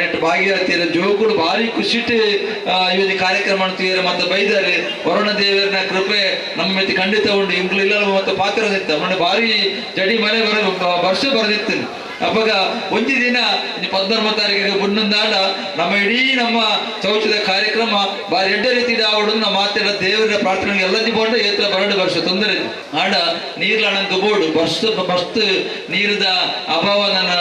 ನೆಟ್ಟು ಭಾಗಿಯಾಗ್ತೀರ ಜೋಕುಡು ಭಾರಿ ಖುಷಿಟ್ಟು ಇವತ್ತು ಕಾರ್ಯಕ್ರಮ ಮಾಡ್ತೀರ ಮತ್ತೆ ಬೈದಾರೆ ವರುಣ ದೇವರನ ಕೃಪೆ ನಮ್ಮ ಮೆತ್ತಿ ಖಂಡಿತ ಉಂಟು ಇಂಕ್ಲು ಇಲ್ಲ ಮತ್ತೆ ಪಾತ್ರ ಮೊನ್ನೆ ಭಾರಿ ಜಡಿ ಮಳೆ ವರ್ಷ ಬರೆದಿತ್ತು ಅವಾಗ ಒಂಜಿ ದಿನ 14 ತಾರೀಕಿಗೆ ಮುನ್ನೊಂದಾಡ ನಮ್ಮ ಇಡೀ ನಮ್ಮ ಚೌಚದ ಕಾರ್ಯಕ್ರಮ ಬಾರಿ ಎಡ್ಡ ರೀತಿ ಆವಡು ನಮ್ಮ ಮಾತೆಲ್ಲ ದೇವರ ಪ್ರಾರ್ಥನೆ ಎಲ್ಲದಿ ಬೋಂಡ ಏತ್ರ ಬರಡು ವರ್ಷ ತೊಂದರೆ ಆಡ ನೀರ್ಲಾಣಂಕ ಬೋರ್ಡು ಬಸ್ ನೀರದ ಅಭಾವ ನನ್ನ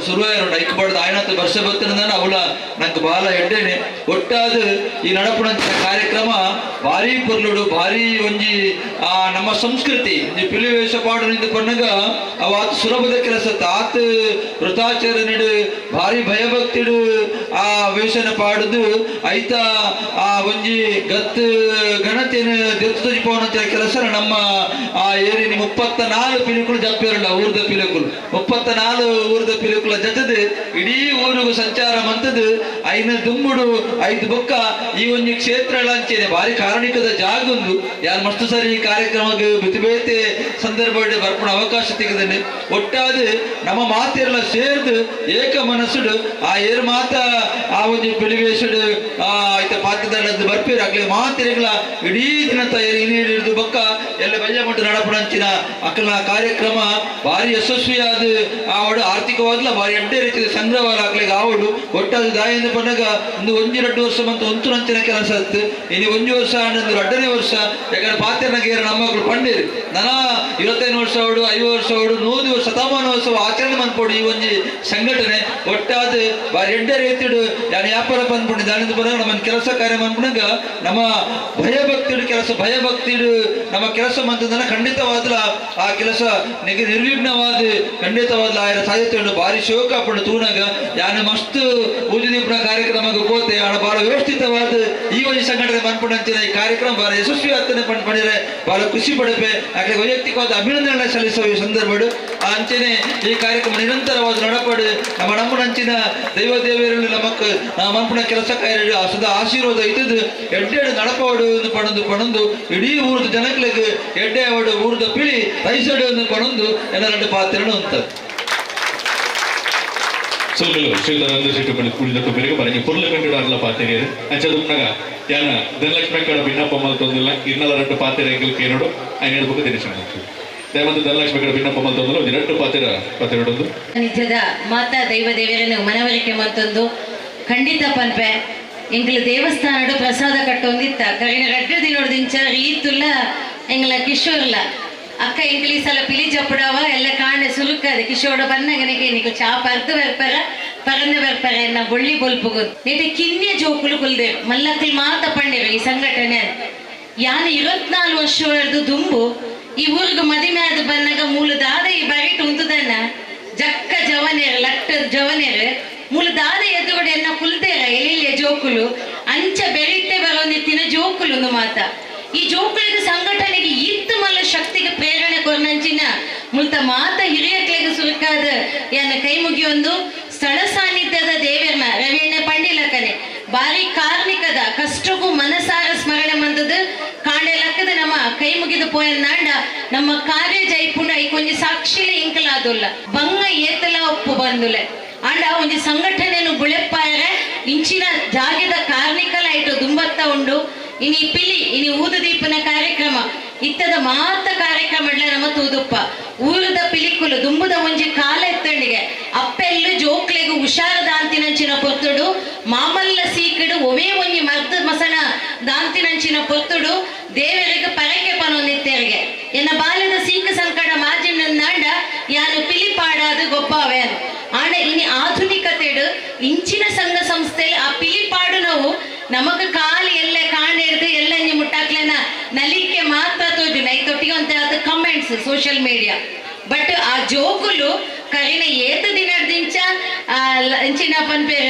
ಶುರುವಾಯಿರೋಣ ಇಕ್ಕಬಾರ್ದು ಆಯ್ನ ಆಯ್ತು ವರ್ಷ ಬರ್ತನ ಅವಳ ನಂಗೆ ಬಹಳ ಎಡ್ಡೆನೆ ಒಟ್ಟಾದ ಈ ನಡಪುಣಂಚಿನ ಕಾರ್ಯಕ್ರಮ ಭಾರಿ ಪೊರ್ಲುಡು ಭಾರಿ ಒಂಜಿ ನಮ್ಮ ಸಂಸ್ಕೃತಿ ಪಿಲಿ ವೇಷ ಪಾಡು ಪನ್ನಗ ಅವಾತ್ ಸುಲಭದ ಕೆಲಸ ಆತ ವೃತಾಚರಣೆಡು ಭಾರಿ ಭಯಭಕ್ತಿಡು ಆ ವೇಷನ ಪಾಡುದು ಐತ ಆ ಒಂಜಿ ಗತ್ತು ಗಣತಿನ ದೆತ್ತುಜಿಪವನಂಚಿನ ಕೆಲಸ ನಮ್ಮ ಆ ಏರಿನ 34 ಪಿಲಿಕುಲು ಜಪ್ಪಿರಲ್ಲ ಊರ್ದ ಪಿಲಿಕುಲು 34 ಊರ್ದ ಪಿಲಿಕುಲ ಜತದು ಇಡೀ ಊರಿಗೂ ಸಂಚಾರ ಮಂತದು ಐನ ದುಮ್ಮುಡು 5 ಬೊಕ್ಕ ಈ ಒಂಜಿ ಕ್ಷೇತ್ರ ಅಂಚೆನೆ ಭಾರಿ ಕಾರಣಿಕದ ಜಾಗ ಒಂದು ಯಾರು ಮಸ್ತ್ ಸರಿ ಈ ಕಾರ್ಯಕ್ರಮಕ್ಕೆ ಬೇತೆ ಸಂದರ್ಭ ಬರ್ಪಣ ಅವಕಾಶ ತೆಗೆದನೆ ಒಟ್ಟಾದ ನಮ್ಮ ಮಾತೆಲ್ಲ ಸೇರ್ದು ಏಕ ಮನಸ್ಸುಡು ಆ ಏರ್ ಮಾತ ಆ ಒಂದು ಪಿಲಿವೇಶುಡು ಆಯ್ತ ಪಾತ್ರದಲ್ಲಿ ಬರ್ಪೇರು ಆಗ್ಲಿ ಮಾತಿರಗಳ ಇಡೀ ದಿನ ತಯಾರಿ ಹಿಡಿದು ಬೊಕ್ಕ ಎಲ್ಲ ಬಯ್ಯ ಮಟ್ಟ ನಡಪಣಂಚಿನ ಅಕ್ಕಲ ಕಾರ್ಯಕ್ರಮ ಭಾರಿ ಯಶಸ್ವಿಯಾದ ಆವಡು ಆರ್ಥಿಕವಾಗ್ಲ ಭಾರಿ ಎಡ್ಡೆ ರೀತಿಯ ಸಂಗ್ರಹವಾಗ್ಲಿಕ್ಕೆ ಆವಡು ಒಟ್ಟಾದ ದಾಯಿಂದ ಬಂದಾಗ ಒಂದು 1-2 ವರ್ಷ ಮತ್ತು ಒಂಚೂರಂಚಿನ ಕೆಲಸ ಆಯ್ತು ಇನ್ನು 1 ವರ್ಷ ಅನ್ನೊಂದು 2ನೇ ವರ್ಷ ಯಾಕಂದ್ರೆ ಪಾತ್ರನಗೇರ ನಮ್ಮ ಮಕ್ಕಳು ಪಂಡೇರು ನನ 25 ವರ್ಷ ಅವಡು 5 ವರ್ಷ ಅವಡು 100 ವರ್ಷ ಶತಮಾನೋತ್ಸವ ಆಚರಣೆ ಮಾಡ್ಕೊಡು ಈ ಒಂದು ಸಂಘಟನೆ ಒಟ್ಟಾದ ಭಾರಿ ಎಡ್ಡೆ ರೀತಿಡು ಯಾರು ವ್ಯಾಪಾರ ಬಂದ್ಬಿಟ್ಟು ದಾನಿಂದ ಬಂದಾಗ ನಮ್ಮ ಕೆಲಸ ಕಾರ್ಯ ಮಾಡ್ಕೊಂಡಾಗ ನಮ್ಮ ಭಯಭಕ್ತಿಡು ಕೆಲಸ ಭಯಭಕ್ತಿಡು ನಮ್ಮ ಕೆಲಸ ಮಂತದನ್ನ ಖಂಡಿತವಾದ ಆ ಕೆಲಸ ನಿರ್ವಿಘ್ನವಾದ ಖಂಡಿತವಾದ ಆಯ್ರ ಸಾಧ್ಯತೆ ಉಂಟು ಭಾರಿ ಶೋಕ ಪಡು ತೂನಾಗ ಯಾನು ಮಸ್ತ್ ಪೂಜದೀಪನ ಕಾರ್ಯಕ್ರಮಕ್ಕೆ ಹೋತೆ ಆಡ ಬಹಳ ವ್ಯವಸ್ಥಿತವಾದ ಈ ಒಂದು ಸಂಘಟನೆ ಬಂದ್ಪಡಂತಿನ ಈ ಕಾರ್ಯಕ್ರಮ ಬಹಳ ಯಶಸ್ವಿ ಆಗ್ತಾನೆ ಪಂಡಿದ್ರೆ ಬಹಳ ಖುಷಿ ಪಡಪೆ ಯಾಕೆ ವೈಯಕ್ತಿಕವಾದ ಅಭಿನಂದನೆ ಸಲ್ಲಿಸುವ ಈ ಸಂದರ್ಭಡು ಆ ಅಂಚೆನೆ ಈ ಕಾರ್ಯಕ್ರಮ ನಿರಂತರವಾದ ನಡಪಡು ನಮ್ಮನಂಚಿನ ದೈವ ದೇವರಲ್ಲಿ ನಮಕ್ ಮನ್ಪುಣ ಕೆಲಸ ಕಾರ್ಯ ಸದಾ ಆಶೀರ್ವಾದ ಇದ್ದದ್ದು ಎಡ್ಡೆಡು ನಡಪವಡು ಪಣಂದು ಇಡೀ ಊರದ ಜನಗಳಿಗೆ ಎಡ್ಡೆ ಅವಡು ಊರದ ಪಿಳಿ ತೈಸಡು ಪಣಂದು ಎಲ್ಲ 2 ಪಾತ್ರಗಳು ಅಂತ ಸೊಲ್ಲಲು ಶ್ರೀಧರಂದ್ರ ಶೆಟ್ಟಿ ಉಳಿದಟ್ಟು ಬೆಳಗ್ಗೆ ಬರಂಗೆ ಪುರ್ಲ ಕಂಡು ಪಾತೆರಿಯರು ಅಂಚದುಮ್ನಾಗ ಯಾನ ಧನಲಕ್ಷ್ಮಿ ಕಡ ಭಿನ್ನಪ್ಪ ಮಲ್ತೊಂದಿಲ್ಲ ಇನ್ನಲ್ಲ 2 ಪಾತೆರ ಎಂಗಲ್ ಕೇನೋಡು ఆయన ಹೇಳ್ಬೇಕು ದಿನೇಶ್ ದಯವಂತ ಧನಲಕ್ಷ್ಮಿ ಕಡ ಭಿನ್ನಪ್ಪ ಮಲ್ತೊಂದಿಲ್ಲ 2 ಪಾತೆರಡೊಂದು ನಿಜದ ಮಾತಾ ದೈವ ದೇವರನ್ನು ಮನವರಿಕೆ ಮತ್ತೊಂದು ಖಂಡಿತ ಪನ್ಪೆ ಎಂಗ್ಲ ದೇವಸ್ಥಾನಡು ಪ್ರಸಾದ ಕಟ್ಟೊಂದಿತ್ತ ಕರಿನ ರಡ್ಡ ದಿನೋಡು ದಿಂಚ ರೀತುಲ್ಲ ಎಂಗ್ಲ ಕಿಶೋರ್ಲ ಅಕ್ಕ ಎಂಗ್ಲಿ ಸಲ ಪಿಲಿ ಜಪ್ಪಡವ ಎಲ್ಲ ಕಾಣೆ ಸುರುಕದ ಕಿಶೋಡ ಬನ್ನಗನೆಗೆ ನಿಕು ಚಾಪ ಅರ್ಧ ಬರ್ಪರ ಪರನ್ನ ಬರ್ಪರ ಎನ್ನ ಬೊಳ್ಳಿ ಬೊಲ್ಪುಗು ನೆಟೆ ಕಿನ್ನೆ ಜೋಕುಲು ಕುಲ್ದೆ ಮಲ್ಲಕ್ಕಿ ಮಾತ ಪಂಡಿರು ಈ ಸಂಘಟನೆ ಯಾನು 24 ವರ್ಷ ದುಂಬು ಈ ಊರಿಗೆ ಮದಿಮೆ ಆದ ಬನ್ನಾಗ ಮೂಲದಾದ ಈ ಬರಿಟ್ ಉಂತದನ್ನ ಜಕ್ಕ ಜವನೇರು ಲಟ್ಟ ಜವನೇರು ಮೂಲದಾದ ಎದುರುಗಡೆ ಎನ್ನ ಕುಲ್ದೇರ ಎಲ್ಲಿಯ ಜೋಕುಲು ಅಂಚ ಬೆರಿಟ್ಟೆ ಬರೋಂದಿತ್ತಿನ ಜೋಕುಲು ಒಂದು ಮಾತ ಈ ಜೋಕುಳಿಗೆ ಸಂಘಟನೆಗೆ ಇತ್ತು ಮಲ್ಲ ಶಕ್ತಿಗೆ ಪ್ರೇರಣೆ ಕೊರ್ನಂಚಿನ ಮುಲ್ತ ಮಾತ ಹಿರಿಯಕ್ಲೆಗೆ ಸುರುಕಾದ ಯನ್ನ ಕೈ ಮುಗಿಯೊಂದು ಸ್ಥಳ ಸಾನ್ನಿಧ್ಯದ ದೇವರನ್ನ ರವಿಯಣ್ಣ ಪಂಡಿಲಕ್ಕನೆ ಬಾರಿ ಕಾರ್ಮಿಕದ ಕಷ್ಟಕ್ಕೂ ಮನಸಾರ ಸ್ಮರಣೆ ಮಂದದ ಕಾಂಡೆ ಲಕ್ಕದ ನಮ್ಮ ಕೈ ಮುಗಿದ ಪೋಯನ್ನಾಂಡ ನಮ್ಮ ಕಾರ್ಯ ಜೈಪುಂಡ ಐಕೊಂಜಿ ಸಾಕ್ಷಿಲೆ ಇಂಕಲಾದುಲ್ಲ ಬಂಗ ಏತಲ ಒಪ್ಪು ಬಂದುಲೆ ಆಂಡ ಒಂಜಿ ಸಂಘಟನೆಯನ್ನು ಬುಳೆಪ್ಪಾಯರೆ ಇಂಚಿನ ಜಾಗದ ಕಾರ್ಮಿಕಲ ಐಟು ದುಂಬತ್ತ ಉಂಡು ಇನಿ ಪಿಲಿ ಇನಿ ಊದುದೀಪನ ಕಾರ್ಯಕ್ರಮ ಇತ್ತದ ಮಾತ ಕಾರ್ಯಕ್ರಮ ನಮ್ಮ ತೂದುಪ್ಪ ಊರದ ಪಿಲಿಕುಲು ದುಂಬುದ ಒಂಜಿ ಕಾಲ ಎತ್ತಂಡಿಗೆ ಅಪ್ಪೆಲ್ಲು ಜೋಕ್ಲೆಗು ಹುಷಾರ ದಾಂತಿನಂಚಿನ ಪೊತ್ತುಡು ಮಾಮಲ್ಲ ಸೀಕಡು ಒವೇ ಒಂಜಿ ಮರ್ದ ಮಸಣ ದಾಂತಿನಂಚಿನ ಪೊತ್ತುಡು ದೇವರಿಗೆ ಪರಕೆ ಪನೊಂದಿತ್ತೇರಿಗೆ ಎನ್ನ ಬಾಲ್ಯದ ಸೀಕ ಸಂಕಟ ಮಾಜಿನಾಂಡ ಯಾನು ಪಿಲಿ ಪಾಡಾದ ಗೊಬ್ಬಾವೆ ಆಂಡ ಇನಿ ಆಧುನಿಕತೆಡು ಇಂಚಿನ ಸಂಘ ಸಂಸ್ಥೆಯಲ್ಲಿ ಆ ಪಿಲಿ ಪಾಡು ನಾವು ನಮಗ ಕಾಲಿ ಎಲ್ಲ ಕಾಣಿಡ್ದು ಎಲ್ಲ ಮುಟ್ಟಾಕ್ಲೆನ ನಲಿಕೆ ಮಾತ್ರ ತೋಜು ನೈ ತೊಟ್ಟಿಗೆ ಅಂತ ಕಮೆಂಟ್ಸ್ ಸೋಷಿಯಲ್ ಮೀಡಿಯಾ ಬಟ್ ಆ ಜೋಕುಲು ಕರಿನ ಏತ ದಿನದಿಂಚ ಇಂಚಿನ ಪನ್ಪೆ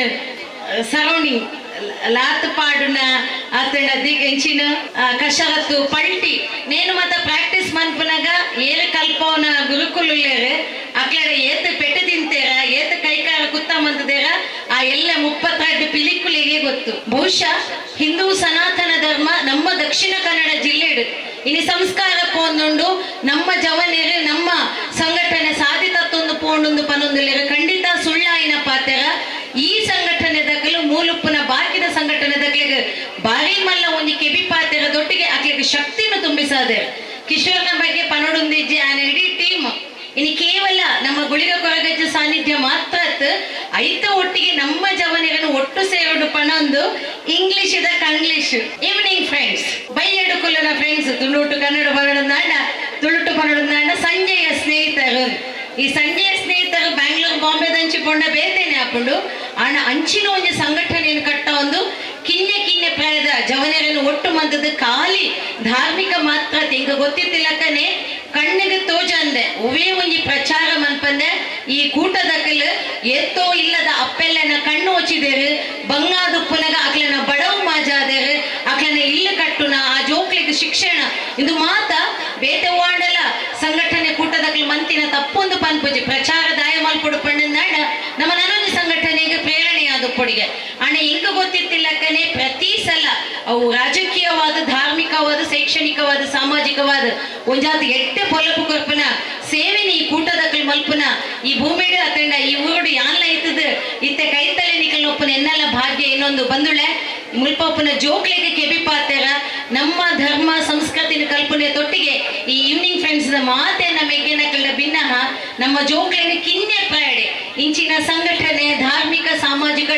ಸರೌಂಡಿಂಗ್ ಲಾತ್ ಪಾಡುನ ಆತನ ಎಂಚಿನ ಕಷರತ್ತು ಪಲ್ಟಿ ನೇನು ಮತ್ತ ಪ್ರಾಕ್ಟೀಸ್ ಮನ್ಪನಾಗ ಏರ ಕಲ್ಪವನ ಗುರುಕುಲು ಅಕ್ಲಡ ಏತ ಪೆಟ್ಟು ತಿಂತೇರ ಏತ ಕೈಕಾರ ಕುತ್ತ ಮಂತದೇರ ಆ ಎಲ್ಲ 32 ಪಿಲಿಕುಲಿಗೆ ಗೊತ್ತು ಬಹುಶಃ ಹಿಂದೂ ಸನಾತನ ಧರ್ಮ ನಮ್ಮ ದಕ್ಷಿಣ ಕನ್ನಡ ಜಿಲ್ಲೆ ಇನಿ ಸಂಸ್ಕಾರ ಪೋಂದುಂಡು ನಮ್ಮ ಜವನೇರು ನಮ್ಮ ಸಂಘಟನೆ ಸಾಧಿತತ್ತೊಂದು ಪೋಂಡು ಪನೊಂದುಲ್ಲೇರು ಖಂಡಿತ ಸುಳ್ಳಾಯಿನ ಪಾತೆರ ಈ ಸಂಘಟನೆ ದಕ್ಕಲು ಮೂಲುಪ್ಪನ ಬಾಕಿದ ಸಂಘಟನೆ ದಕ್ಲಿಗೆ ಬಾರಿ ಮಲ್ಲ ಒಂದು ಕೆಬಿ ಪಾತೆರ ದೊಟ್ಟಿಗೆ ಅಕ್ಲಿಗೆ ಶಕ್ತಿಯನ್ನು ತುಂಬಿಸಾದೆ ಕಿಶೋರ್ನ ಬಗ್ಗೆ ಪನೊಡುಂದಿಜ್ಜಿ ಆನ ಇಡೀ ಟೀಮ್ ಇನಿ ಕೇವಲ ನಮ್ಮ ಗುಳಿಗ ಕೊರಗಜ್ಜ ಸಾನ್ನಿಧ್ಯ ಮಾತ್ರ ಐತ ಒಟ್ಟಿಗೆ ನಮ್ಮ ಜವನಿರನ್ನು ಒಟ್ಟು ಸೇರೋಡು ಪಣೊಂದು English Kanglish evening friends ಬೈಯಡು ಕುಲ್ಲನ friends ತುಳುಟು ಕನ್ನಡ ಬರಡನಾಡ ತುಳುಟು ಬರಡನಾಡ ಸಂಜೆಯ ಸ್ನೇಹಿತರು ಈ ಸಂಜೆಯ ಸ್ನೇಹಿತರು ಬ್ಯಾಂಗ್ಳೂರ್ ಬಾಂಬೆ ದಂಚಿ ಪೊಂಡ ಬೇತೇನೆ ಹಾಕೊಂಡು ಅಂಚಿನ ಒಂದು ಸಂಘಟನೆಯನ್ನು ಕಟ್ಟ ಒಂದು ಕಿನ್ನೆ ಪ್ರಾಯದ ಜವನರನ್ನು ಒಟ್ಟು ಮಂದದ ಖಾಲಿ ಧಾರ್ಮಿಕ ಮಾತ್ರ ತೆಂಗ ಗೊತ್ತಿತ್ತಿಲ್ಲಕನೆ ಕಣ್ಣಿಗೆ ತೋಜ ಅಂದೆ ಒವೇ ಒಂಜಿ ಪ್ರಚಾರ ಮನ್ಪಂದೆ ಈ ಕೂಟದಕಲ್ ಎತ್ತೋ ಇಲ್ಲದ ಅಪ್ಪೆಲ್ಲನ ಕಣ್ಣು ಹೊಚ್ಚಿದೇರು ಬಂಗಾದುಪ್ಪುನಗ ಅಕ್ಲನ ಬಡವು ಮಾಜಾದೇರು ಅಕ್ಲನ ಇಲ್ಲು ಕಟ್ಟುನ ಆ ಜೋಕ್ಲಿಗೆ ಶಿಕ್ಷಣ ಇದು ಮಾತ ಬೇತೆ ವಾಂಡಲ ಸಂಘಟನೆ ಕೂಟದಕಲ್ ಮಂತಿನ ತಪ್ಪೊಂದು ಪನ್ಪುಜಿ ಪ್ರಚಾರ ದಾಯ ಮಲ್ಪೊಡು ಪಂಡಂದಾಡ ನಮ್ಮ ನನೊಂದು ಸಂಘಟನೆಗೆ ಪ್ರೇರಣೆಯಾದ ಪೊಡಿಗೆ ಅಣೆ ಇಂಕ ಗೊತ್ತಿತ್ತಿಲ್ಲಕನೆ ಪ್ರತಿ ಸಲ ಅವು ರಾಜಕೀಯವಾದ ಧಾರ್ಮಿಕವಾದ ಶೈಕ್ಷಣಿಕವಾದ ಸಾಮಾಜಿಕವಾದ ಒಂಜಾದ ಎಟ್ಟೆ ಪೊಲಪು ಕೊರ್ಪನ ಸೇವೆನಿ ಈ ಕೂಟದಕಲ್ ಮಲ್ಪುನ ಈ ಭೂಮಿಡು ಅತಂಡ ಈ ಊರುಡು ಯಾನ್ಲ ಇತ್ತದ ಇತ್ತೆ ಕೈತಲೆ ನಿಕಲ್ ಒಪ್ಪನ ಎನ್ನೆಲ್ಲ ಭಾಗ್ಯ ಇನ್ನೊಂದು ಬಂದುಳೆ ಮುಲ್ಪೊಪ್ಪನ ಜೋಕ್ಲೆಗೆ ಕೆಬಿಪಾತೆರ ನಮ್ಮ ಧರ್ಮ ಸಂಸ್ಕೃತಿನ ಕಲ್ಪನೆ ತೊಟ್ಟಿಗೆ ಈ ಈವ್ನಿಂಗ್ ಫ್ರೆಂಡ್ಸ್ ಮಾತೆನ ಮೆಗ್ಗೆನಕಲ್ನ ಭಿನ್ನಹ ನಮ್ಮ ಜೋಕ್ಲೆನ ಕಿನ್ನೆ ಪ್ರಾಯಡೆ ಇಂಚಿನ ಸಂಘಟನೆ ಧಾರ್ಮಿಕ ಸಾಮಾಜಿಕ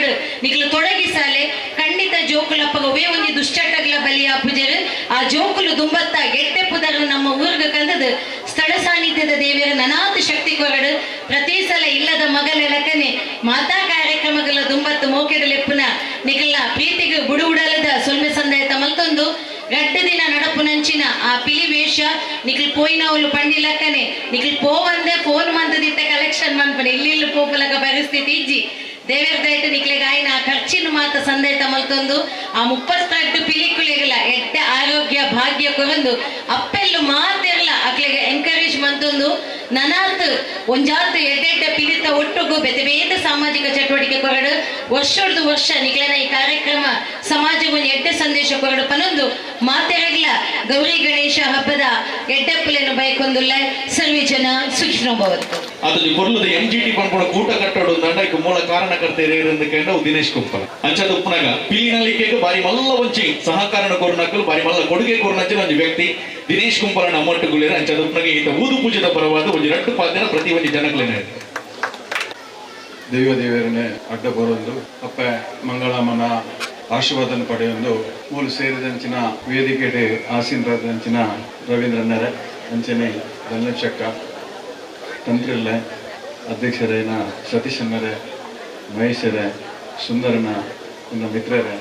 ನಿಕ್ಲು ತೊಡಗಿಸಾಲೆ ಖಂಡಿತ ಜೋಕುಲಪ್ಪಗ ಒವೇ ಒಂದು ದುಶ್ಚಟಗಳ ಬಲಿಯಾಪುಜರು ಆ ಜೋಕುಲು ದುಂಬತ್ತ ಗೆಟ್ಟೆ ಪುದರ್ ನಮ್ಮ ಊರ್ಗ ಕಂದದು ಸ್ಥಳ ಸಾನ್ನಿಧ್ಯದ ದೇವಿಯರ ನನಾಥ ಶಕ್ತಿ ಕೊರಡು ಪ್ರತಿ ಸಲ ಇಲ್ಲದ ಮಗಲೆಲಕನೆ ಮಾತಾ ಕಾರ್ಯಕ್ರಮಗಳ ದುಂಬತ್ತು ಮೋಕೆಡಲೆಪ್ಪುನ ನಿಕಲ್ನ ಪ್ರೀತಿಗೆ ಬುಡು ಉಡಲದ ಸೊಲ್ಮೆ ಸಂದಾಯತ ಮಲ್ತೊಂದು ಗಡ್ಡ ದಿನ ನಡಪುನಂಚಿನ ಆ ಪಿಲಿ ವೇಷ ನಿಖಿಲ್ ಪೋಯಿನವಳು ಪಂಡಿಲಕ್ಕನೆ ನಿಖಿಲ್ ಪೋವಂದೆ ಫೋನ್ ಮಂದದಿತ್ತ ಕಲೆಕ್ಷನ್ ಮನ್ಪನೆ ಇಲ್ಲಿ ಪೋಪಲಕ ಪರಿಸ್ಥಿತಿ ಇಜ್ಜಿ ದೇವರ ದಯಟ ನಿಕ್ಲೆಗೆ ಆಯ್ನ ಆ ಖರ್ಚಿನ ಮಾತ ಸಂದೇತ ಮಲ್ತೊಂದು ಆ 32 ಪಿಲಿಕುಲಿಗಲ ಎಡ್ಡ ಆರೋಗ್ಯ ಭಾಗ್ಯ ಕೊರಂದು ಅಪ್ಪೆಲ್ಲು ಮಾತೆರ್ಲ ಅಕ್ಲೆಗೆ ಎಂಕರೇಜ್ ಮಂತೊಂದು ನನಾತ್ ಒಂಜಾತ್ ಎಡ್ಡೆಡ್ಡ ಪಿಲಿತ ಒಟ್ಟುಗು ಬೇತೆ ಬೇತೆ ಸಾಮಾಜಿಕ ಚಟುವಟಿಕೆ ಕೊರಡು ವರ್ಷದ ವರ್ಷ ನಿಕ್ಲೆನ ಈ ಕಾರ್ಯಕ್ರಮ ಸಮಾಜಕ್ಕೆ ಒಂದು ಎಡ್ಡೆ ಸಂದೇಶ ಕೊರಡು ಪನೊಂದು ಮಾತೆರಗ್ಲ ಗೌರಿ ಗಣೇಶ ಹಬ್ಬದ ಎಡ್ಡೆಪ್ಪಲೇನು ಬೈಕೊಂದುಲ್ಲ ಸರ್ವಿ ಜನ ಸುಖಿನೋಭವತ್ತು ಅದಲ್ಲಿ ಕೊರ್ಲದ ಎಂಜಿಟಿ ಪಂಪುಣ ಕೂಟ ಕಟ್ಟೋಡು ದಂಡಕ್ಕೆ ಮೂಲ ಕಾರಣಕರ್ತೆಯರು ಎಂದು ಕೇಂದ್ರ ದಿನೇಶ್ ಕುಂಪಲ ಅಂಚದ ಉಪ್ಪನಾಗ ಪಿಲಿನಲ್ಲಿಕೆಗೆ ಬಾರಿ ಮಲ್ಲ ಒಂಚಿ ಸಹಕಾರಣ ಕೋರ್ನಕ್ಕಲು ಬಾರಿ ಮಲ್ಲ ಕೊಡುಗೆ ಕೋರ್ನಂಚಿನ ಒಂದು ವ್ಯಕ್ತಿ ದಿನೇಶ್ ಕುಂಪಲನ ಅಮೌಂಟ್ಗುಳಿರ ಅಂಚದ ಉಪ್ಪನಾಗ ಈತ ಊದು ಪೂಜದ ಪರವಾದ ಒಂದು ರಟ್ಟು ಪಾದಿನ ಪ್ರತಿ ಒಂದು ಜನಗಳೇನೆ ದೇವರನ್ನೇ ಅಡ್ಡ ಬರೋದು ಅಪ್ಪ ಮಂಗಳಮ್ಮನ ಆಶೀರ್ವಾದನ ಪಡೆಯೊಂದು ಮೂಲು ಸೇರಿದಂಚಿನ ವೇದಿಕೆಡೆ ಆಸೀನರಾದಂಚಿನ ರವೀಂದ್ರನ್ನರೇ ಅಂಚನೆ ಧನಲಕ್ಷಕ್ಕ ತಂತ್ರಿಲ್ಲ ಅಧ್ಯಕ್ಷರೇನ ಸತೀಶನ್ನರೇ ಮಹೇಶರೇ ಸುಂದರನ ಇನ್ನ ಮಿತ್ರರೇ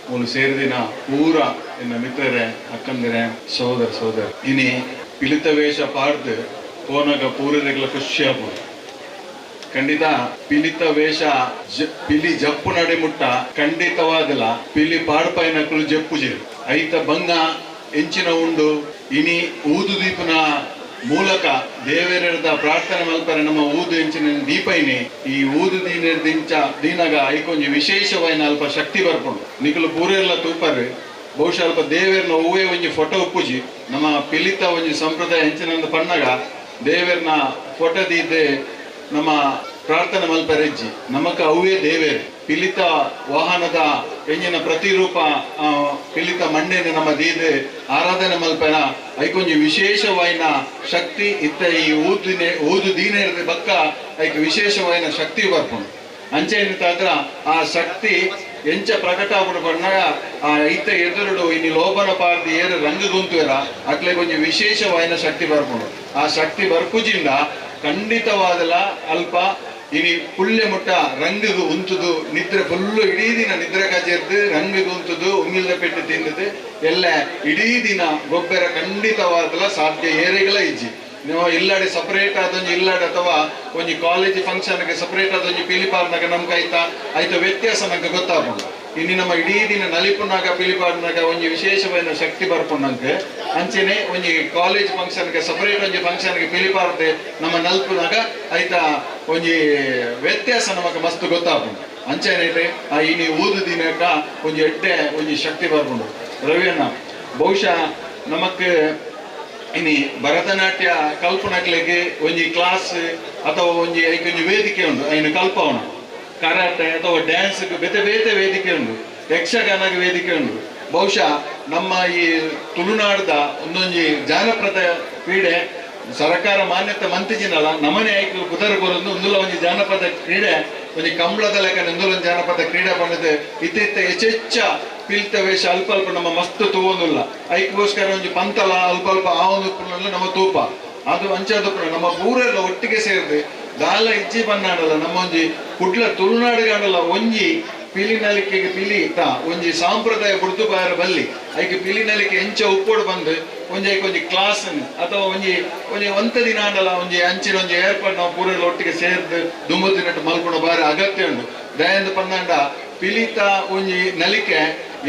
ಮೂಲು ಸೇರಿದಿನ ಪೂರ ಇನ್ನ ಮಿತ್ರರೇ ಅಕ್ಕಂದಿರೇ ಸೋದರ ಇನಿ ಪಿಲಿತ ವೇಷ ಪಾಡ್ದು ಪೋನಾಗ ಪೂರದೆಗ್ಲ ಖುಷಿ ಆಗ್ಬೋದು ಖಂಡಿತ ಪಿಲಿತ ವೇಷ ಪಿಲಿ ಜಪ್ಪು ನಡೆ ಮುಟ್ಟ ಖಂಡಿತವಾದಲ ಪಿಲಿ ಪಾಡ್ಪಾಯಿನಕ್ಕಳು ಜಪ್ಪುಜಿರು ಐತ ಬಂಗ ಎಂಚಿನ ಉಂಡು ಇನಿ ಊದು ದೀಪನ ಮೂಲಕ ದೇವರದ ಪ್ರಾರ್ಥನೆ ಮಲ್ಪರೆ ನಮ್ಮ ಊದು ಎಂಚಿನ ದೀಪೈನಿ ಈ ಊದು ದೀನಗ ಐಕೊಂಜಿ ವಿಶೇಷವಾಯಿನ ಅಲ್ಪ ಶಕ್ತಿ ಬರ್ಕೊಂಡು ನಿಖಲು ಪೂರೆಲ್ಲ ತೂಪರು ಬಹುಶಃ ಅಲ್ಪ ದೇವರನ್ನ ಹೂವೇ ಒಂಜಿ ಫೋಟೋ ಉಪ್ಪುಜಿ ನಮ್ಮ ಪಿಲಿತ ಒಂಜಿ ಸಂಪ್ರದಾಯ ಹೆಂಚಿನ ಪನ್ನಗ ದೇವರನ್ನ ಫೋಟೋ ದೀದೆ ನಮ್ಮ ಪ್ರಾರ್ಥನೆ ಮಲ್ಪರೆಜ್ಜಿ ನಮಕ ಅವೇ ದೇವೇರು ಪಿಲಿತ ವಾಹನದ ಎಂಜಿನ ಪ್ರತಿರೂಪ ಪಿಲಿತ ಮಂಡೇನೆ ನಮ್ಮ ದೀದೆ ಆರಾಧನೆ ಮಲ್ಪನ ಐಕೊಂಜಿ ವಿಶೇಷವಾಯಿನ ಶಕ್ತಿ ಇತ್ತ ಈ ಊದು ದೀನ ಇರದೆ ಬಕ್ಕ ಐಕ ವಿಶೇಷವಾಯಿನ ಶಕ್ತಿ ಬರ್ಕೊಂಡು ಅಂಚೆನಿತಾದ್ರ ಆ ಶಕ್ತಿ ಎಂಚ ಪ್ರಕಟ ಆಗ್ಬಿಟ್ಟು ಬಂದಾಗ ಆ ಇತ್ತ ಎದುರುಡು ಇನ್ನು ಲೋಭನ ಪಾರ್ದಿ ಏರು ರಂಗ ಗುಂತುವೆರ ಅಕ್ಲೆ ಕೊಂಚ ವಿಶೇಷವಾಯಿನ ಶಕ್ತಿ ಬರ್ಕೊಂಡು ಆ ಶಕ್ತಿ ಬರ್ಪುಜಿಂದ ಖಂಡಿತವಾದಲ್ಲ ಅಲ್ಪ ಇನಿ ಪುಳ್ಳೆ ಮುಟ್ಟ ರಂಗದು ಉಂತುದು ನಿದ್ರೆ ಫುಲ್ಲು ಇಡೀ ದಿನ ನಿದ್ರೆ ಕಜೆರ್ದು ರಂಗದು ಉಂತುದು ಉಂಗಿಲ್ದ ಪೆಟ್ಟು ತಿನ್ನದು ಎಲ್ಲ ಇಡೀ ದಿನ ಗೊಬ್ಬರ ಖಂಡಿತವಾದಲ್ಲ ಸಾಧ್ಯ ಏರೆಗಳ ಇಜ್ಜಿ ನೀವು ಇಲ್ಲಾಡಿ ಸಪರೇಟ್ ಆದೊಂದು ಇಲ್ಲಾಡಿ ಅಥವಾ ಒಂಜಿ ಕಾಲೇಜ್ ಫಂಕ್ಷನ್ಗೆ ಸಪರೇಟ್ ಆದೊಂದು ಪಿಲಿಪಾರ್ನಾಗ ನಮ್ಗೆ ಆಯ್ತಾ ವ್ಯತ್ಯಾಸ ನಂಗೆ ಗೊತ್ತಾಗ್ಬೋದು ಇನ್ನು ನಮ್ಮ ಇಡೀ ದಿನ ನಲಿಪುನಾಗ ಪಿಲಿಪಾರ್ನಾಗ ಒಂಜಿ ವಿಶೇಷವಾದ ಶಕ್ತಿ ಬರ್ಪುನಂಗೆ ಅಂಚೆನೆ ಒಂಜಿ ಕಾಲೇಜ್ ಫಂಕ್ಷನ್ಗೆ ಸಪರೇಟ್ ಒಂಜಿ ಫಂಕ್ಷನ್ಗೆ ಪಿಲಿಪಾರ್ದೆ ನಮ್ಮ ನಲ್ಪುನಾಗ ಆಯ್ತಾ ಒಂಜಿ ವ್ಯತ್ಯಾಸ ನಮಗೆ ಮಸ್ತ್ ಗೊತ್ತಾಗ್ಬೋದು ಅಂಚೆನೆ ಆ ಇನಿ ಊದು ದಿನಕ್ಕ ಒಂಜಿ ಎಡ್ಡೆ ಒಂಜಿ ಶಕ್ತಿ ಬರ್ಬೋದು ರವಿಯಣ್ಣ ಬಹುಶಃ ನಮಕ್ ಇನಿ ಭರತನಾಟ್ಯ ಕಲ್ಪನಕ್ಲೆಗೆ ಒಂಜಿ ಕ್ಲಾಸ್ ಅಥವಾ ಒಂಜಿ ಐಕೊಂಜಿ ವೇದಿಕೆ ಉಂಟು ಐನು ಕಲ್ಪವನ ಕರಾಟೆ ಅಥವಾ ಡ್ಯಾನ್ಸ್ ಬೇತೆ ಬೇತೆ ವೇದಿಕೆ ಉಂಟು ಯಕ್ಷಗಾನಗೆ ವೇದಿಕೆ ಉಂಟು ಬಹುಶಃ ನಮ್ಮ ಈ ತುಳುನಾಡದ ಒಂದೊಂಜಿ ಜಾನಪದ ಕ್ರೀಡೆ ಸರ್ಕಾರ ಮಾನ್ಯತೆ ಮಂತಿಜಿನಲ್ಲ ನಮನೆ ಐಕ್ಲು ಕುದರ ಕೊರೊಂದು ಒಂದುಲ ಒಂಜಿ ಜಾನಪದ ಕ್ರೀಡೆ ಒಂಜಿ ಕಂಬಳದ ಲೆಕ್ಕ ಒಂದುಲ ಜಾನಪದ ಕ್ರೀಡೆ ಬಂದಿದೆ ಇತ್ತ ಹೆಚ್ಚೆಚ್ಚ ಪಿಲ್ತ ವೇಷ ಅಲ್ಪ ಅಲ್ಪ ನಮ್ಮ ಮಸ್ತ್ ತೂವೊಂದುಲ್ಲ ಐಕ್ಗೋಸ್ಕರ ಒಂಜಿ ಪಂತಲ ಅಲ್ಪ ಅಲ್ಪ ಆ ಒಂದು ನಮ್ಮ ತೂಪ ಅದು ಅಂಚದು ನಮ್ಮ ಊರೆಲ್ಲ ಒಟ್ಟಿಗೆ ಸೇರಿದೆ ದಾಲ ಇಜ್ಜಿ ಬನ್ನಾಡಲ್ಲ ನಮ್ಮ ಒಂಜಿ ಕುಡ್ಲ ತುಳುನಾಡುಗಾಡಲ್ಲ ಒಂಜಿ ಪಿಲಿನಲಿಕೆಗೆ ಪಿಲಿ ತಾ ಒಂಜಿ ಸಾಂಪ್ರದಾಯ ಬುಡ್ದು ಬಾರ ಬಲ್ಲಿ ಐಕೆ ಪಿಲಿನಲಿಕೆ ಎಂಚ ಉಪ್ಪೋಡು ಬಂದು ಒಂಜಿ ಕ್ಲಾಸ್ ಅಥವಾ ಒಂಜಿ ಒಂತ ದಿನ ಆಡಲ್ಲ ಒಂಜಿ ಅಂಚಿನ ಒಂಜಿ ಏರ್ಪಾಡು ನಾವು ಪೂರ ಒಟ್ಟಿಗೆ ಸೇರ್ದು ದುಂಬು ದಿನಟ್ಟು ಮಲ್ಕೊಂಡು ಬಾರಿ ಅಗತ್ಯ ಉಂಟು ದಯಂದು ಪಂದಾಂಡ ಪಿಲಿತ ಒಂಜಿ ನಲಿಕೆ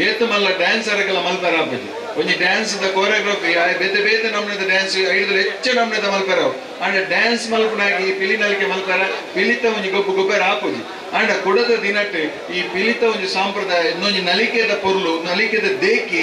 ಏತು ಮಲ್ಲ ಡ್ಯಾನ್ಸರ್ಗೆಲ್ಲ ಮಲ್ಪರ ಆಪಜಿ ಒಂಜಿ ಡ್ಯಾನ್ಸ್ ದ ಕೋರಿಯೋಗ್ರಫಿ ಬೇತೆ ಬೇತೆ ನಮ್ನದ ಡ್ಯಾನ್ಸ್ ಐದು ಹೆಚ್ಚು ನಮ್ನದ ಮಲ್ಪರ ಅಂಡ ಡ್ಯಾನ್ಸ್ ಮಲ್ಪನಾಗಿ ಪಿಲಿನಲಿಕೆ ಮಲ್ಪರ ಪಿಲಿತ ಒಂಜಿ ಗೊಬ್ಬು ಗೊಬ್ಬರ ಆಪುಜಿ ಅಂಡ ಕುಡದ ದಿನಟ್ ಈ ಪಿಲಿತ ಒಂಜಿ ಸಂಪ್ರದಾಯ ಇನ್ನೊಂಜಿ ನಲಿಕೆದ ಪೊರ್ಲು ನಲಿಕೆದ ದೇಕಿ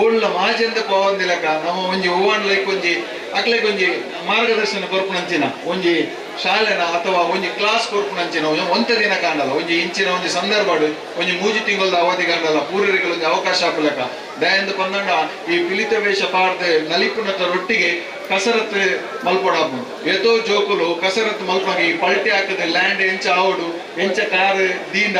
ಓಳ್ಳ ಮಾಜಂದ ಪೋವಂದಿಲಕ ನಮ್ಮ ಒಂಜಿ ಓವಾಂಡ್ಲೈಕ್ ಒಂಜಿ ಅಕ್ಲೆಗ್ ಒಂಜಿ ಮಾರ್ಗದರ್ಶನ ಕೊರ್ಪುನಂಚಿನ ಒಂಜಿ ಶಾಲೆನ ಅಥವಾ ಒಂಜಿ ಕ್ಲಾಸ್ ಕೊರ್ಪುನಂಚಿನ ಒಂತ ದಿನ ಕಾಣಲ್ಲ ಒಂಜಿ ಇಂಚಿನ ಒಂಜಿ ಸಂದರ್ಭಡು ಒಂಜಿ ಮೂಜಿ ತಿಂಗಳದ ಅವಧಿ ಕಾಣಲ್ಲ ಪೂರ್ವರಿಗೆ ಒಂಜಿ ಅವಕಾಶ ಹಾಕಲಕ ದಯಂದು ಪಂದಂಡ ಈ ಪಿಲಿತ ವೇಷ ಪಾಡ್ದು ನಲಿಪುನತ ರೊಟ್ಟಿಗೆ ಕಸರತ್ ಮಲ್ಪೊಡಾಪು ಎತೋ ಜೋಕುಲು ಕಸರತ್ ಮಲ್ಪಾಗಿ ಪಲ್ಟಿ ಹಾಕದೆ ಲ್ಯಾಂಡ್ ಎಂಚ ಆವಡು ಎಂಚ ಕಾರ್ ದೀಂಡ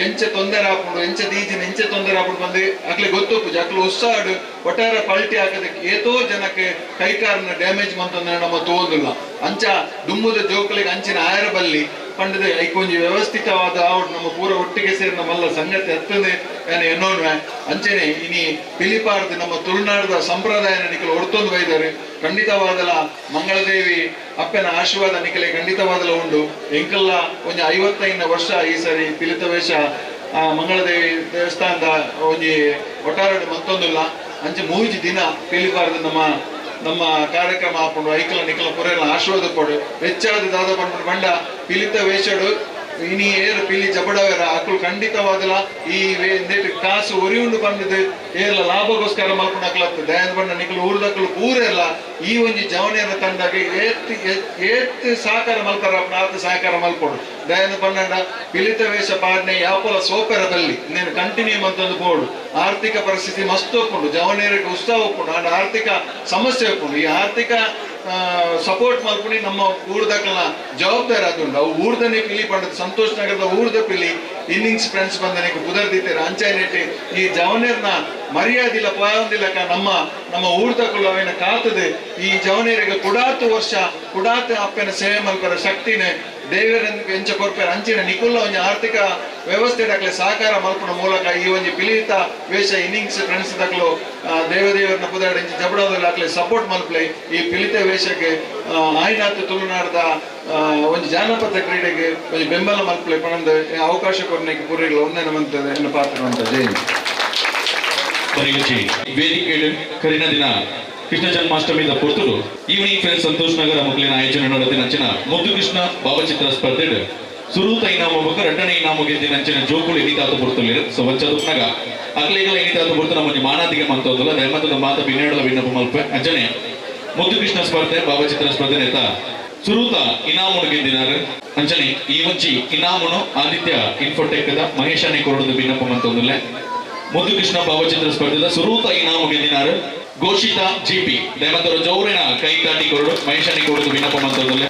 ಎಂಚ ತೊಂದರೆ ಹಾಕೊಂಡು ಎಂಚ ದೀಜಿನ ಎಂಚ ತೊಂದರೆ ಹಾಕೊಂಡು ಬಂದು ಅಕ್ಲೆ ಗೊತ್ತೊಪ್ಪುಜಿ ಅಕ್ಲು ಉತ್ಸಾಹಡು ಒಟ್ಟಾರೆ ಪಲ್ಟಿ ಹಾಕದಕ್ಕೆ ಏತೋ ಜನಕ್ಕೆ ಕೈಕಾರನ ಡ್ಯಾಮೇಜ್ ಮಂತಂದ್ರೆ ನಮ್ಮ ತೋದಿಲ್ಲ ಅಂಚ ದುಮ್ಮುದ ಜೋಕಲಿಗೆ ಅಂಚಿನ ಆಯರ ಬಲ್ಲಿ ಪಂಡದೆ ಐಕೊಂಜಿ ವ್ಯವಸ್ಥಿತವಾದ ಆವಡ್ ನಮ್ಮ ಪೂರ ಒಟ್ಟಿಗೆ ಸೇರಿ ನಮ್ಮಲ್ಲ ಸಂಗತಿ ಹತ್ತನೆ ಎನ್ನೋನ್ವೆ ಅಂಚೆನೆ ಇನಿ ಪಿಲಿಪಾರ್ದು ನಮ್ಮ ತುಳುನಾಡದ ಸಂಪ್ರದಾಯ ನಿಖಲು ಹೊಡ್ತೊಂದು ಬೈದಾರೆ ಖಂಡಿತವಾದಲ ಮಂಗಳದೇವಿ ಅಪ್ಪನ ಆಶೀರ್ವಾದ ನಿಖಲೆ ಖಂಡಿತವಾದಲ ಉಂಡು ಎಂಕಲ್ಲ ಒಂಜಿ 55 ವರ್ಷ ಈ ಸರಿ ಪಿಲಿತ ವೇಷ ಮಂಗಳದೇವಿ ದೇವಸ್ಥಾನದ ಒಂಜಿ ಒಟ್ಟಾರೆ ಮತ್ತೊಂದಿಲ್ಲ ಅಂಚೆ ಮೂಜಿ ದಿನ ಪಿಲಿಪಾರ್ದು ನಮ್ಮ ಕಾರ್ಯಕ್ರಮ ಹಾಕೊಂಡು ಐಕಲ ನಿಕಲ ಪುರೆಲ್ಲ ಆಶೀರ್ವಾದ ಕೊಡು ಹೆಚ್ಚಾದ ದಾದ ಬಂಡ ಪಿಲಿತ ವೇಷಡು ಇನಿ ಏರು ಪಿಲಿ ಜಬಡವೇರ ಅಕ್ಕಳು ಖಂಡಿತವಾದಲ್ಲ ಈ ಕಾಸು ಒರಿಯುಂಡು ಬಂದಿದ್ದು ಏರ್ಲ ಲಾಭಗೋಸ್ಕರ ಮಲ್ಕೊಂಡು ಹಾಕ್ಲಾಗ್ತದೆ ದಯದ ಬಣ್ಣ ನಿಕಲು ಊರ್ದಕ್ಕಳು ಪೂರೆಲ್ಲ ಈ ಒಂಜಿ ಜವನಿಯರ ತಂಡಗೆ ಏತ್ ಸಹಕಾರ ಮಲ್ಪರ ಆತ ಸಹಕಾರ ಮಲ್ಪಡು ದಯದ ಬಣ್ಣ ಪಿಲಿತ ವೇಷ ಪಾಡ್ನೆ ಯಾಪಲ ಸೋಪೆರ ಬಲ್ಲಿ ನೀನು ಕಂಟಿನ್ಯೂ ಅಂತಂದು ಬೋರ್ಡು ಆರ್ಥಿಕ ಪರಿಸ್ಥಿತಿ ಮಸ್ತ್ ಒಪ್ಪುಂಡು ಜವನಿಯರಿಗೆ ಉತ್ಸಾಹ ಒಪ್ಪುಂಡು ಅಂಡ್ ಆರ್ಥಿಕ ಸಮಸ್ಯೆ ಒಪ್ಪುಂಡು ಈ ಆರ್ಥಿಕ ಸಪೋರ್ಟ್ ಮಲ್ಪುನಿ ನಮ್ಮ ಊರ್ದಕ್ಕಲ ಜವಾಬ್ದಾರಿ ಆದುಂಡು ಅವು ಊರ್ದನೆ ಪಿಲಿ ಪಂಡದ ಸಂತೋಷ್ ನಗರದ ಊರ್ದ ಪಿಲಿ ಇನ್ನಿಂಗ್ಸ್ ಫ್ರೆಂಡ್ಸ್ ಬಂದನಿಗೆ ಬುದರ್ದಿತ್ತಾರೆ ಅಂಚಾಯ್ನೆಟ್ಟಿ ಈ ಜವನೇರ್ನ ಮರ್ಯಾದಿಲ್ಲ ಪಾಯೊಂದಿಲ್ಲಕ ನಮ್ಮ ಊರ್ದಕ್ಕಲು ಅವೇನ ಕಾತದೆ ಈ ಜವನೇರಿಗೆ ಕುಡಾತು ವರ್ಷ ಕುಡಾತು ಅಪ್ಪನ ಸೇವೆ ಮಲ್ಪರ ಶಕ್ತಿನೇ ದೇವರ ಎಂಚ ಕೊರ್ಪೆರ ಅಂಚಿನ ನಿಕುಲ್ಲ ಒಂಜಿ ಆರ್ಥಿಕ ವ್ಯವಸ್ಥೆ ದಾಖಲೆ ಸಹಕಾರ ಮಲ್ಪನ ಮೂಲಕ ಈ ಒಂಜಿ ಪಿಲಿತ ವೇಷ ಇನ್ನಿಂಗ್ಸ್ ಫ್ರೆಂಡ್ಸ್ ದಾಖಲು ದೇವದೇವರನ್ನ ಪುದಾಡ ಇಂಚಿ ಜಬಡದಲ್ಲಿ ಹಾಕ್ಲೆ ಸಪೋರ್ಟ್ ಮಲ್ಪಲೆ ಈ ಪಿಲಿತ ವೇಷಕ್ಕೆ ಆಯ್ನಾತ್ ತುಳುನಾಡದ ಒಂಜಿ ಜಾನಪದ ಕ್ರೀಡೆಗೆ ಒಂಜಿ ಬೆಂಬಲ ಮಲ್ಪಲೆ ಪಣಂದ ಅವಕಾಶ ಕೊರ್ನೆಗೆ ಪೂರೆಗಳು ಒಂದೇ ನಮ್ಮಂತದೆ ಎನ್ನ ಪಾತ್ರ ಅಂತ ಜೈನ್ ವೇದಿಕೆ ಕರಿನ ದಿನ ಕೃಷ್ಣ ಜನ್ಮಾಷ್ಟಮಿದ ಪೊರ್ತುಡು ಈವ್ನಿಂಗ್ ಫ್ರೆಂಡ್ಸ್ ಸಂತೋಷ್ ನಗರ ಮಕ್ಕಳಿನ ಆಯೋಜನೆ ನಡೆದ ನಂಚಿನ ಮುದ್ದು ಕೃಷ್ಣ ಭಾವಚಿತ್ರ ಸ್ಪರ್ಧೆ ಸುರೂತ ಇನಾಮ ಬೊಕ್ಕ ರೆಡ್ಡನೆ ಇನಾಮ ಗೆದ್ದಿ ನಂಚಿನ ಜೋಕುಳು ಎನಿತಾತು ಪೊರ್ತುಲಿರು ಸೊ ವಂಚದುಕ್ನಾಗ ಅಕ್ಲೇಗಲ ಎನಿತಾತು ಪೊರ್ತು ನಮ್ಮ ಮಾನಾದಿಗೆ ಮಂತೋದಲ್ಲ ದಯಮತದ ಮಾತ ಬಿನ್ನೇಡಲ ವಿನ್ನಪ ಮಲ್ಪೆ ಅಂಜನೆ ಮುದ್ದು ಕೃಷ್ಣ ಸ್ಪರ್ಧೆ ಭಾವಚಿತ್ರ ಸ್ಪರ್ಧೆ ನೇತ ಸುರೂತ ಇನಾಮನು ಗೆದ್ದಿನಾರು ಅಂಚನೆ ಈ ಒಂಚಿ ಇನಾಮನು ಆದಿತ್ಯ ಇನ್ಫೋಟೆಕ್ ದ ಮಹೇಶನೇ ಕೊರಡದು ಬಿನ್ನಪ ಮಂತೋದಲ್ಲ ಮುದ್ದು ಕೃಷ್ಣ ಭಾವಚಿತ್ರ ಸ್ಪರ್ಧೆದ ಸುರೂತ ಇನಾಮ ಗೆದ್ದಿನಾರು ಘೋಷಿತ ಜಿಪಿ ದಯಮಂತರ ಜೌರಿನ ಕೈ ತಾಟಿ ಕೊರಡು ಮಹೇಶನಿ ಕೊರಡು ವಿನ್ನಪ ಮಂತೋದಲ್ಲ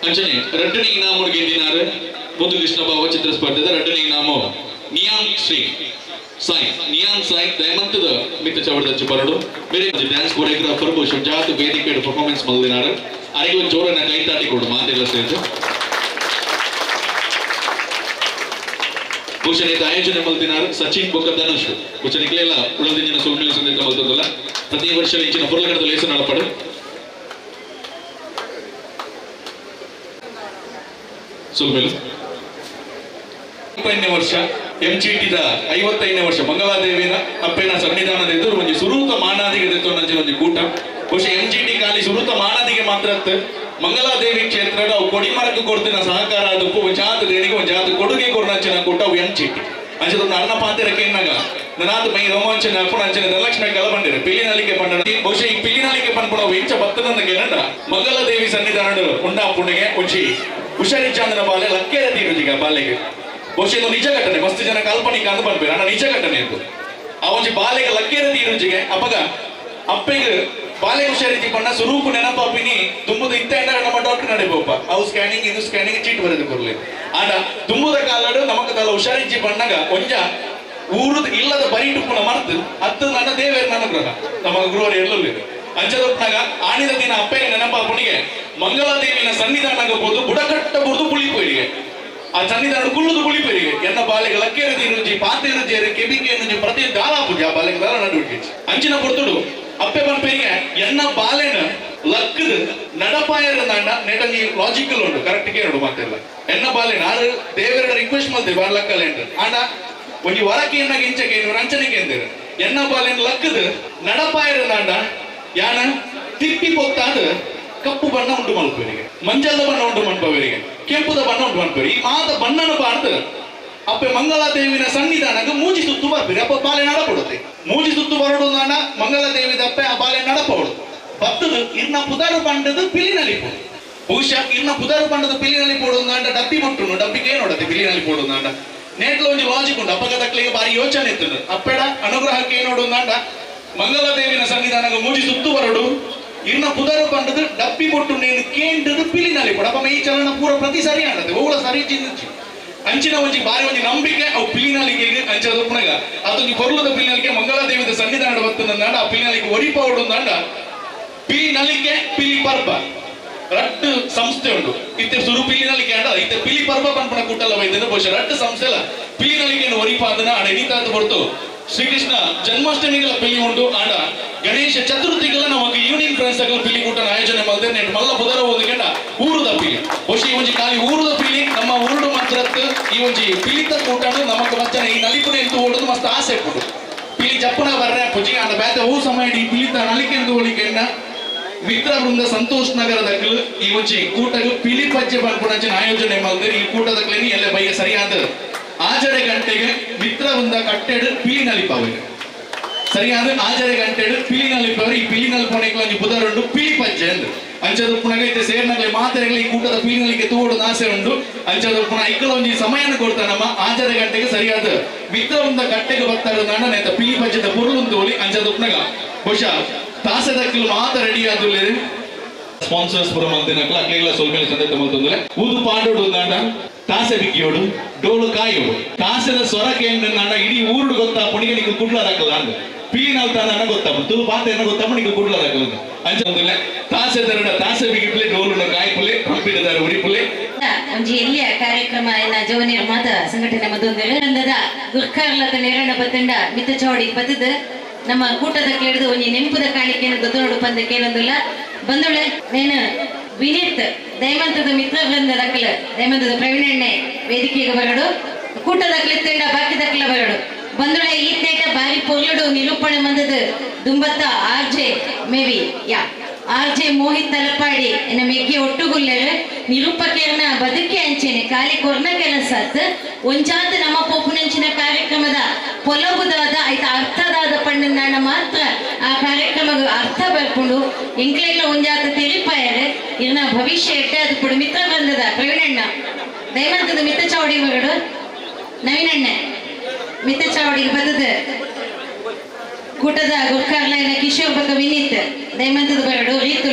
ಅಂಚನೆ ರೆಡ್ಡನೆ ಇನಾಮ ಗೆದ್ದಿನಾರು ಮುದ್ದು ಕೃಷ್ಣ ಭಾವಚಿತ್ರ ಸ್ಪರ್ಧೆದ ರೆಡ್ಡನೆ ಇನಾಮ ನಿಯಾನ್ ಸಾಯಿ ದಯಮಂತದ ಮಿತ್ತ ಚವಡದ ಬರಡು ಬೇರೆ ಡ್ಯಾನ್ಸ್ ಕೊರಿಯೋಗ್ರಾಫರ್ ಬಹುಶಃ ಜಾತು ವೇದಿಕೆ ಪರ್ಫಾರ್ಮೆನ್ಸ್ ಮಲ್ದಿನಾರು ಅರೆಗೆ ಜೋರನ್ನ ಕೈ ತಾಟಿ ಕೊಡು ಮಾತೆಲ್ಲ ಸೇರಿದು ಬಹುಶಃ ಆಯೋಜನೆ ಮಲ್ದಿನಾರು ಸಚಿನ್ ಬೊಕ್ಕ ಧನುಷ್ ಬಹುಶಃ ನಿಕ್ಲೆಲ್ಲ ಉಳದಿನ ಸುಳ್ಳು ಸಂದೇಶ ಮಲ್ತದಲ್ಲ ಪ್ರತಿ ವರ್ಷ ಇಂಚಿನ ಪುರಲಗಡದ ಲೇಸ ನಡಪಡು ಸುಲ್ಬೇಲು 55ನೇ ವರ್ಷ ಎಂಚಿಟಿದ 55ನೇ ವರ್ಷ ಮಂಗಳಾದೇವಿನ ಅಪ್ಪನ ಸನ್ನಿಧಾನದ ಎದುರು ಒಂದು ಸುರೂತ ಮಾನಾದಿಗೆ ದೆತ್ತು ನಂಚಿನ ಒಂದು ಕೂಟ ಬಹುಶಃ ಎಂಚಿಟಿ ಖಾಲಿ ಸುರೂತ ಮಾನಾದಿಗೆ ಮಾತ್ರ ಮಂಗಳಾದೇವಿ ಕ್ಷೇತ್ರದ ಅವು ಕೊಡಿಮರಕ್ಕೆ ಕೊಡ್ತಿನ ಸಹಕಾರ ಅದಕ್ಕೂ ಒಂದು ಜಾತ ದೇಣಿಗೆ ಒಂದು ಜಾತ ಕೊಡುಗೆ ಕೊರ್ನಂಚಿನ ಕೂಟ ಅವು ಎಂಚಿಟಿ ಅಂಚದೊಂದು ಅನ್ನ ಪಾತ್ರೆಕ್ಕೆ ಏನಾಗ ನನಾದ ಮೈ ರೋಮಾಂಚನ ಅಪ್ಪನ ಅಂಚನೆ ಧನಲಕ್ಷ್ಮಿ ಕಲ ಬಂದಿರ ಪಿಲಿನಲಿಕೆ ಪಂಡ ಬಹುಶಃ ಈ ಪಿಲಿನಲಿಕೆ ಪಂಡ ಇಂಚ ಭತ್ತದ ಗೆರಂಡ ಮಂಗಳಾದೇವಿ ಸನ್ನಿಧಾನ ಉಂಡಾ ಪುಣ್ಣಿಗೆ ಒಂಚಿ ಹುಷಾರಿಚ್ಚಾಂದನ ಬಾಲೆ ಲಕ್ಕೇರ ತೀರುಜಿಗ ಬಾಲೆಗೆ ಬಹುಶಃ ಇದು ನಿಜ ಘಟನೆ ಮಸ್ತ್ ಜನ ಕಾಲ್ಪನಿಕ ಅಂತ ಬಂದ್ಬೇಡ ಅಣ್ಣ ನಿಜ ಘಟನೆ ಅದು ಆ ಒಂಜಿ ಬಾಲೆಗೆ ಲಕ್ಕೇರ ತೀರುಜಿಗೆ ಅಪ್ಪಗ ಅಪ್ಪೆಗೆ ಬಾಲೆ ಹುಷಾರಿತಿ ಬಣ್ಣ ಸ್ವರೂಪ ನೆನಪಾಪಿನಿ ತುಂಬುದು ಇತ್ತ ನಮ್ಮ ಡಾಕ್ಟರ್ ನಡಿಬೋಪ ಅವು ಸ್ಕ್ಯಾನಿಂಗ್ ಇದು ಸ್ಕ್ಯಾನಿಂಗ್ ಚೀಟ್ ಬರೆದು ಕೊರ್ಲಿ ಆಡ ತುಂಬುದ ಕಾಲಡು ನಮಕ್ ತಲ ಹುಷಾರಿಜ್ಜಿ ಬಣ್ಣಗ ಒಂಜ ಊರುದ ಇಲ್ಲದ ಬರೀಟುಪ್ಪುನ ಮರ್ದು ಹತ್ತು ನನ್ನ ದೇವೇರ್ ನನ್ನ ಗೃಹ ನಮ್ಮ ಗೃಹರು ಎಲ್ಲೊಲ್ಲಿದೆ ಅಂಚದೊಟ್ನಾಗ ಆಣಿದ ದಿನ ಅಪ್ಪಗೆ ನೆನಪಾಪನಿಗೆ ಮಂಗಲಾದೇವಿನ ಸನ್ನಿಧಾನಗ ಬೋದು ಬುಡಕಟ್ಟ ಬುಡ್ದು ಪುಳಿಪೋಯಿಗೆ ಆ ಸನ್ನಿಧಾನ ಕುಳ್ಳುದು ಪುಳಿಪೋಯಿಗೆ ಎನ್ನ ಬಾಲೆಗೆ ಲಕ್ಕೇರದಿ ರುಜಿ ಪಾತೇರು ಜೇರು ಕೆಬಿಕೆ ನುಜಿ ಪ್ರತಿ ದಾಲ ಪೂಜೆ ಆ ಬಾಲೆಗೆ ದಾಲ ನಡುವಿಗೆ ಅಂಚಿನ ಕೊಡ್ತುಡು ಅಪ್ಪೆ ಪಂಪೇರಿಗೆ ಎನ್ನ ಬಾಲೆನ ಲಕ್ಕದ ನಡಪಾಯರ ನಾಂಡ ನೆಟಂಗಿ ಲಾಜಿಕಲ್ ಉಂಟು ಕರೆಕ್ಟ್ ಕೇಳು ಮಾತೆಲ್ಲ ಎನ್ನ ಬಾಲೆನ ಆರು ದೇವರ ರಿಕ್ವೆಸ್ಟ್ ಮಾಡ್ತೇವೆ ಬಾಳ ಲಕ್ಕಲ್ಲ ಎಂಟು ಆಂಡ ಒಂಜಿ ವರಕ್ಕೆ ಎನ್ನಾಗ ಇಂಚಕ್ಕೆ ರಂಚನೆಗೆ ಎಂದೇರು ಎನ್ನ ಬಾಲೆನ ಲಕ್ಕದ ನಡಪಾಯರ ನಾಂಡ ಯಾನ ತಿಪ್ಪಿ ಪೊತ್ತಾದ ಕಪ್ಪು ಬಣ್ಣ ಉಂಟು ಮಲ್ಪವರಿಗೆ ಮಂಜಲ್ದ ಬಣ್ಣ ಉಂಟು ಮಲ್ಪವರಿಗೆ ಕೆಂಪುದ ಬಣ್ಣ ಉಂಟು ಮಲ್ಪವರಿಗೆ ಈ ಮಾತ ಬಣ್ಣನ ಬಾರ್ದು ಅಪ್ಪೆ ಮಂಗಲಾದೇವಿನ ಸನ್ನಿಧಾನಕ್ಕೆ ಮೂಜಿ ಸುತ್ತು ಬರ್ಬೇರಿ ಅಪ್ಪ ಬಾಲೆ ನಡಪಡುತ್ತೆ ಮೂಜಿ ಸುತ್ತು ಬರಡು ನಾಡ ಮಂಗಲಾದೇವಿ ದಪ್ಪೆ ಆ ಬಾಲೆ ನಡಪಡುದು ಬತ್ತದು ಇನ್ನ ಪುದಾರು ಬಂಡದು ಪಿಲಿನಲ್ಲಿ ಪೋಡು ಬಹುಶಃ ಇನ್ನ ಪುದಾರು ಬಂಡದ ಪಿಲಿನಲ್ಲಿ ಪೋಡುದು ನಾಡ ಡಬ್ಬಿ ಮುಟ್ಟುನು ಡಬ್ಬಿಗೆ ನೋಡತ್ತೆ ಪಿಲಿನಲ್ಲಿ ಪೋಡುದು ನಾಡ ನೇಟ್ಲ ಒಂದು ಲಾಜಿಕ್ ಉಂಟು ಅಪಘಾತಕ್ಕೆ ಬಾರಿ ಯೋಚನೆ ಇತ್ತು ಅಪ್ಪೆಡ ಅನುಗ್ರಹಕ್ಕೆ ನೋಡುದು ನಾಡ ಮಂಗಲಾದೇವಿನ ಸನ್ನಿಧಾನಕ್ಕೆ ಮೂಜಿ ಸುತ್ತು ಬರಡು ಇನ್ನ ಪುದಾರು ಬಂಡದು ಡಬ್ಬಿ ಮುಟ್ಟು ನೇನು ಕೇಂದ್ರದ ಪಿಲಿನಲ್ಲಿ ಪೋಡು ಅಪ್ಪ ಈ ಚಲನ ಪೂರ ಪ್ರತಿ ಸರಿ ಆಡತ್ತೆ ಓಳ ಸರಿ ಚಿಂದಿಚ್ಚಿ ಅಂಚಿನ ಒಂಜಿ ಬಾರಿ ಒಂಜಿ ನಂಬಿಕೆ ಅವು ಪಿಲಿನಲಿಗೆ ಅಂಚದ ಉಪ್ಪನಾಗ ಅದೊಂದು ಕೊರ್ಲದ ಪಿಲಿನಲಿಗೆ ಮಂಗಲಾದೇವಿದ ಸನ್ನಿಧಾನ ಬರ್ತದ ನಾಡ ಆ ಪಿಲಿನಲಿಗೆ ಒರಿಪೌಡು ನಾಡ ಪಿಲಿನಲಿಗೆ ಪಿಲಿ ಪರ್ಬ ರಟ್ಟು ಸಂಸ್ಥೆ ಉಂಟು ಇತ್ತೆ ಸುರು ಪಿಲಿನಲಿಗೆ ಆಡ ಇತ್ತೆ ಪಿಲಿ ಪರ್ಬ ಪಂಪನ ಕುಟ್ಟಲ್ಲ ವೈದ್ಯನ ಬಹುಶಃ ರಟ್ಟು ಸಂಸ್ಥೆ ಅಲ್ಲ ಪಿಲಿನಲಿಗೆ ಒರಿಪಾದನ ಆಡ ಎನಿತಾದ ಹೊರತು ಶ್ರೀಕೃಷ್ಣ ಜನ್ಮಾಷ್ಟಮಿಗಳ ಪಿಲಿ ಉಂಟು ಆಡ ಗಣೇಶ ಚತುರ್ಥಿಗಳ ನಮಗೆ ಈವ್ನಿಂಗ್ ಫ್ರೆಂಡ್ಸ್ ಪಿಲಿ ಕೂಟನ ಆಯೋಜನೆ ಮಾಡಿದ್ರೆ ನೆಟ್ ಮಲ್ಲ ಪುದರ ಓದಿಕೊಂಡ ಊರುದ ಪಿಲಿ ಬಹುಶಃ ಈ ಒಂಜಿ ಖಾಲಿ ಊರುದ ಪಿಲಿ ನಮ್ಮ ಊರುಡು ಮಾತ್ರ ಈ ಒಂಜಿ ಪಿಲಿತ ಕೂಟನು ನಮಕ್ ವಚನ ಈ ನಲಿಪುನ ಎಂತು ಓಡುದು ಮಸ್ತ್ ಆಸೆ ಕೊಡು ಪಿಲಿ ಜಪ್ಪುನ ಬರ್ರೆ ಪುಜಿ ಆದ ಬ್ಯಾತ ಹೂ ಸಮಯ ಈ ಪಿಲಿತ ನಲಿಕೆ ಎಂದು ಹೋಲಿಕೆಂಡ ಮಿತ್ರ ವೃಂದ ಸಂತೋಷ್ ನಗರದಕ್ಕಲು ಈ ಒಂಜಿ ಕೂಟಗಳು ಪಿಲಿ ಪಜ್ಜೆ ಬಂದ್ಪುಣಂಚಿನ ಆಯೋಜನೆ ಮಾಡಿದ್ರೆ ಈ ಕೂಟದಕ್ಲೇನಿ ಎಲ್ಲ ಬೈಯ ಸರಿಯಾದ ಆಚರೆ ಗಂಟೆಗೆ ಮಿತ್ರ ವೃಂದ ಕಟ್ಟೆಡು ಪಿಲಿ ನಲಿಪಾವೆ ಸರಿಯಾದ ಆಚರೆ ಗಂಟೆಡು ಪಿಲಿ ನಲಿಪವರು ಈ ಪಿಲಿ ನಲ್ಪಣೆಗೆ ಒಂದು ಪುದರುಂಡು ಪಿಲಿ ಪಜ್ಜೆ ಅಂದ್ರೆ ಅಂಚದ ಪುನಗ ಇತ್ತೆ ಸೇರ್ನಗಲೆ ಮಾತೆರೆಗಳ ಈ ಕೂಟದ ಪಿಲಿನಲಿಗೆ ತೂಡುದು ಆಸೆ ಉಂಟು ಅಂಚದ ಪುನಃ ಇಕ್ಕಲ ಒಂಜಿ ಸಮಯನ ಕೊಡ್ತಾ ನಮ್ಮ ಆಚರೆ ಗಂಟೆಗೆ ಸರಿಯಾದ ಮಿತ್ರ ವೃಂದ ಕಟ್ಟೆಗೆ ಬರ್ತಾರೆ ನಾಡ ನೆತ್ತ ಪಿಲಿ ಪಜ್ಜದ ಪುರುಳು ತೋಳಿ ಅಂಚದ ಪುನಗ ಬಹುಶಃ ತಾಸದಕ್ಕಲು ಮಾತ ರೆಡಿ ಆದುಲೇ ಸ್ಪಾನ್ಸರ್ಸ್ ಪುರ ಮಂದಿನಕ್ಕಲ ಅಕ್ಲೆಲ್ಲ ಸೊಲ್ಮೇಲೆ ಸಂದರ್ಭ ಮಲ್ತಂದ್ರೆ ಊದು ಪಾಡೋಡು ನಾಡ ತಾಸೆ ಬಿಕ್ಕಿಯೋಡು ಡೋಳು ಕಾಯೋಡು ತಾಸದ ಸ್ವರಕ್ಕೆ ನಾಡ ಇಡೀ ಊರುಡು ಗೊತ್ತಾ ಪುಣಿಗೆ ನಿಂಗೆ ಕುಡ್ಲಾದಕ್ಕಲ್ಲ ಅಂದ ಪಿಲಿನಲ್ಲಿ ತಾನ ಗೊತ್ತಾಗ ತುಳು ಪಾತೆಯನ್ನು ಗೊತ್ತಾಗ ನಿಂಗೆ ಕುಡ್ಲಾದಕ್ಕಲ್ಲ ಅಂಚಂದ್ರೆ ತಾಸೆ ದರಡ ತಾಸೆ ಬಿಗಿಪ್ಲೆ ಡೋಲು ಕಾಯ್ಪುಲೆ ಕಂಪಿಡದಾರ ಉರಿಪುಲೆ ಒಂಜಿ ಎಲ್ಲಿಯ ಕಾರ್ಯಕ್ರಮ ಎನ್ನ ಜವನಿಯರ್ ಮಾತ ಸಂಘಟನೆ ಮತ್ತೊಂದು ಗುರ್ಕಾರ್ಲತ ನೇರಣ ಬತ್ತಂಡ ಮಿತ್ತ ಚೌಡಿ ಬತ್ತದ ನಮ್ಮ ಕೂಟದ ಕೇಳಿದ ಒಂಜಿ ನೆಂಪುದ ಕಾಣಿಕೆಯನ್ನು ಗೊತ್ತೋಡು ಪಂದಕ್ಕೆ ಏನೊಂದಿಲ್ಲ ಬಂದೊಳೆ ನೇನು ವಿನೀತ್ ದೈವಂತದ ಮಿತ್ರ ವೃಂದದ ಅಕ್ಕಲ ದೈವಂತದ ಪ್ರವೀಣಣ್ಣೆ ವೇದಿಕೆಗೆ ಬರಡು ಕೂಟದ ಕ್ಲಿತ್ತಂಡ ಬಾಕಿದಕ್ಕಲ ಬರಡು ಬಂದೊಳೆ ಈ ತೇಟ ಬಾರಿ ಪೊರ್ಲಡು ನಿರೂಪಣೆ ಮಂದದ ದುಂಬತ್ತ ಆರ್ಜೆ ಮೇವಿ ಯಾ ಆರ್ಜೆ ಮೋಹಿತ್ ತಲಪಾಡಿ ಎನ್ನ ಮೆಗ್ಗೆ ಒಟ್ಟುಗುಲ್ಲೆರು ನಿರೂಪಕೇರನ ಬದುಕಿ ಅಂಚೆನೆ ಖಾಲಿ ಕೊರ್ನ ಕೆಲಸ ಒಂಚಾಂತ ನಮ್ಮ ಪೋಪುನಂಚಿನ ಕಾರ್ಯಕ್ರಮದ ಪೊಲಬುದಾದ ಆಯ್ತ ಅರ್ಥದಾದ ಪಣ್ಣನ ಮಾತ್ರ ಆ ಕಾರ್ಯಕ್ರಮ ಅರ್ಥ ಬರ್ಕೊಂಡು ಎಂಕ್ಲೆಲ್ಲ ಒಂಜಾತ ತಿರಿಪಾಯರು ಇರ್ನ ಭವಿಷ್ಯ ಇಟ್ಟೆ ಅದು ಕೂಡ ಮಿತ್ರ ಬಂದದ ಪ್ರವೀಣಣ್ಣ ದೈವಂತದ ಮಿತ್ತ ಚಾವಡಿ ಮಗಳು ನವೀನಣ್ಣ ಮಿತ್ತ ಚಾವಡಿಗೆ ಬದದ ಕೂಟದ ಗುರ್ಕಾರ್ಲೈನ ಕಿಶೋರ್ ಬಕ ವಿನೀತ್ ದೈವಂತದ ಬರಡು ರೀತು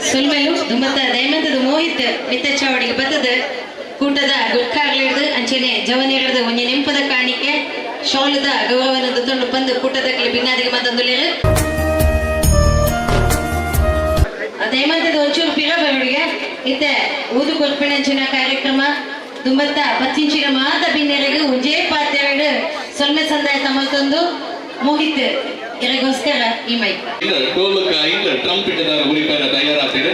ಸುಲ್ಮೇಲು ದುಂಬತ್ತ ದೈವಂತದ ಮೋಹಿತ್ ಮಿತ್ತ ಚಾವಡಿಗೆ ಬದದ ಕೂಟದ ಗುರ್ಕಾರ್ಲಿಡ್ದು ಅಂಚೆನೆ ಜವನಿಯರ್ದು ಒಂಜಿ ನೆಂಪದ ಕಾಣಿಕೆ ಶಾಲದ ಗೌರವನ ತೊಂಡು ಬಂದು ಕೂಟದ ಭಿನ್ನಾದಿಗೆ ಮತ್ತೊಂದುಲೇರು ದೈವಂತದ ಒಂಚೂರು ಪಿರ ಬರುಡಿಗೆ ಇತ್ತೆ ಊದು ಕೊರ್ಪಿಣಂಚಿನ ಕಾರ್ಯಕ್ರಮ ದುಂಬತ್ತ ಬತ್ತಿಂಚಿನ ಮಾತ ಭಿನ್ನರಿಗೆ ಒಂಜೇ ಪಾತ್ರೆರಡು ಸೊಲ್ಮೆ ಸಂದಾಯ ತಮ್ಮಲ್ತೊಂದು ಮೋಹಿತ್ ಇದಕ್ಕೋಸ್ಕರ ಈ ಮೈಕ್ ಇಲ್ಲ ಟೋಲಕ ಇಲ್ಲ ಟ್ರಂಪ್ ಇಟ್ಟದಾರ ಉರಿಪಾರ ತಯಾರಾಗ್ತಿದೆ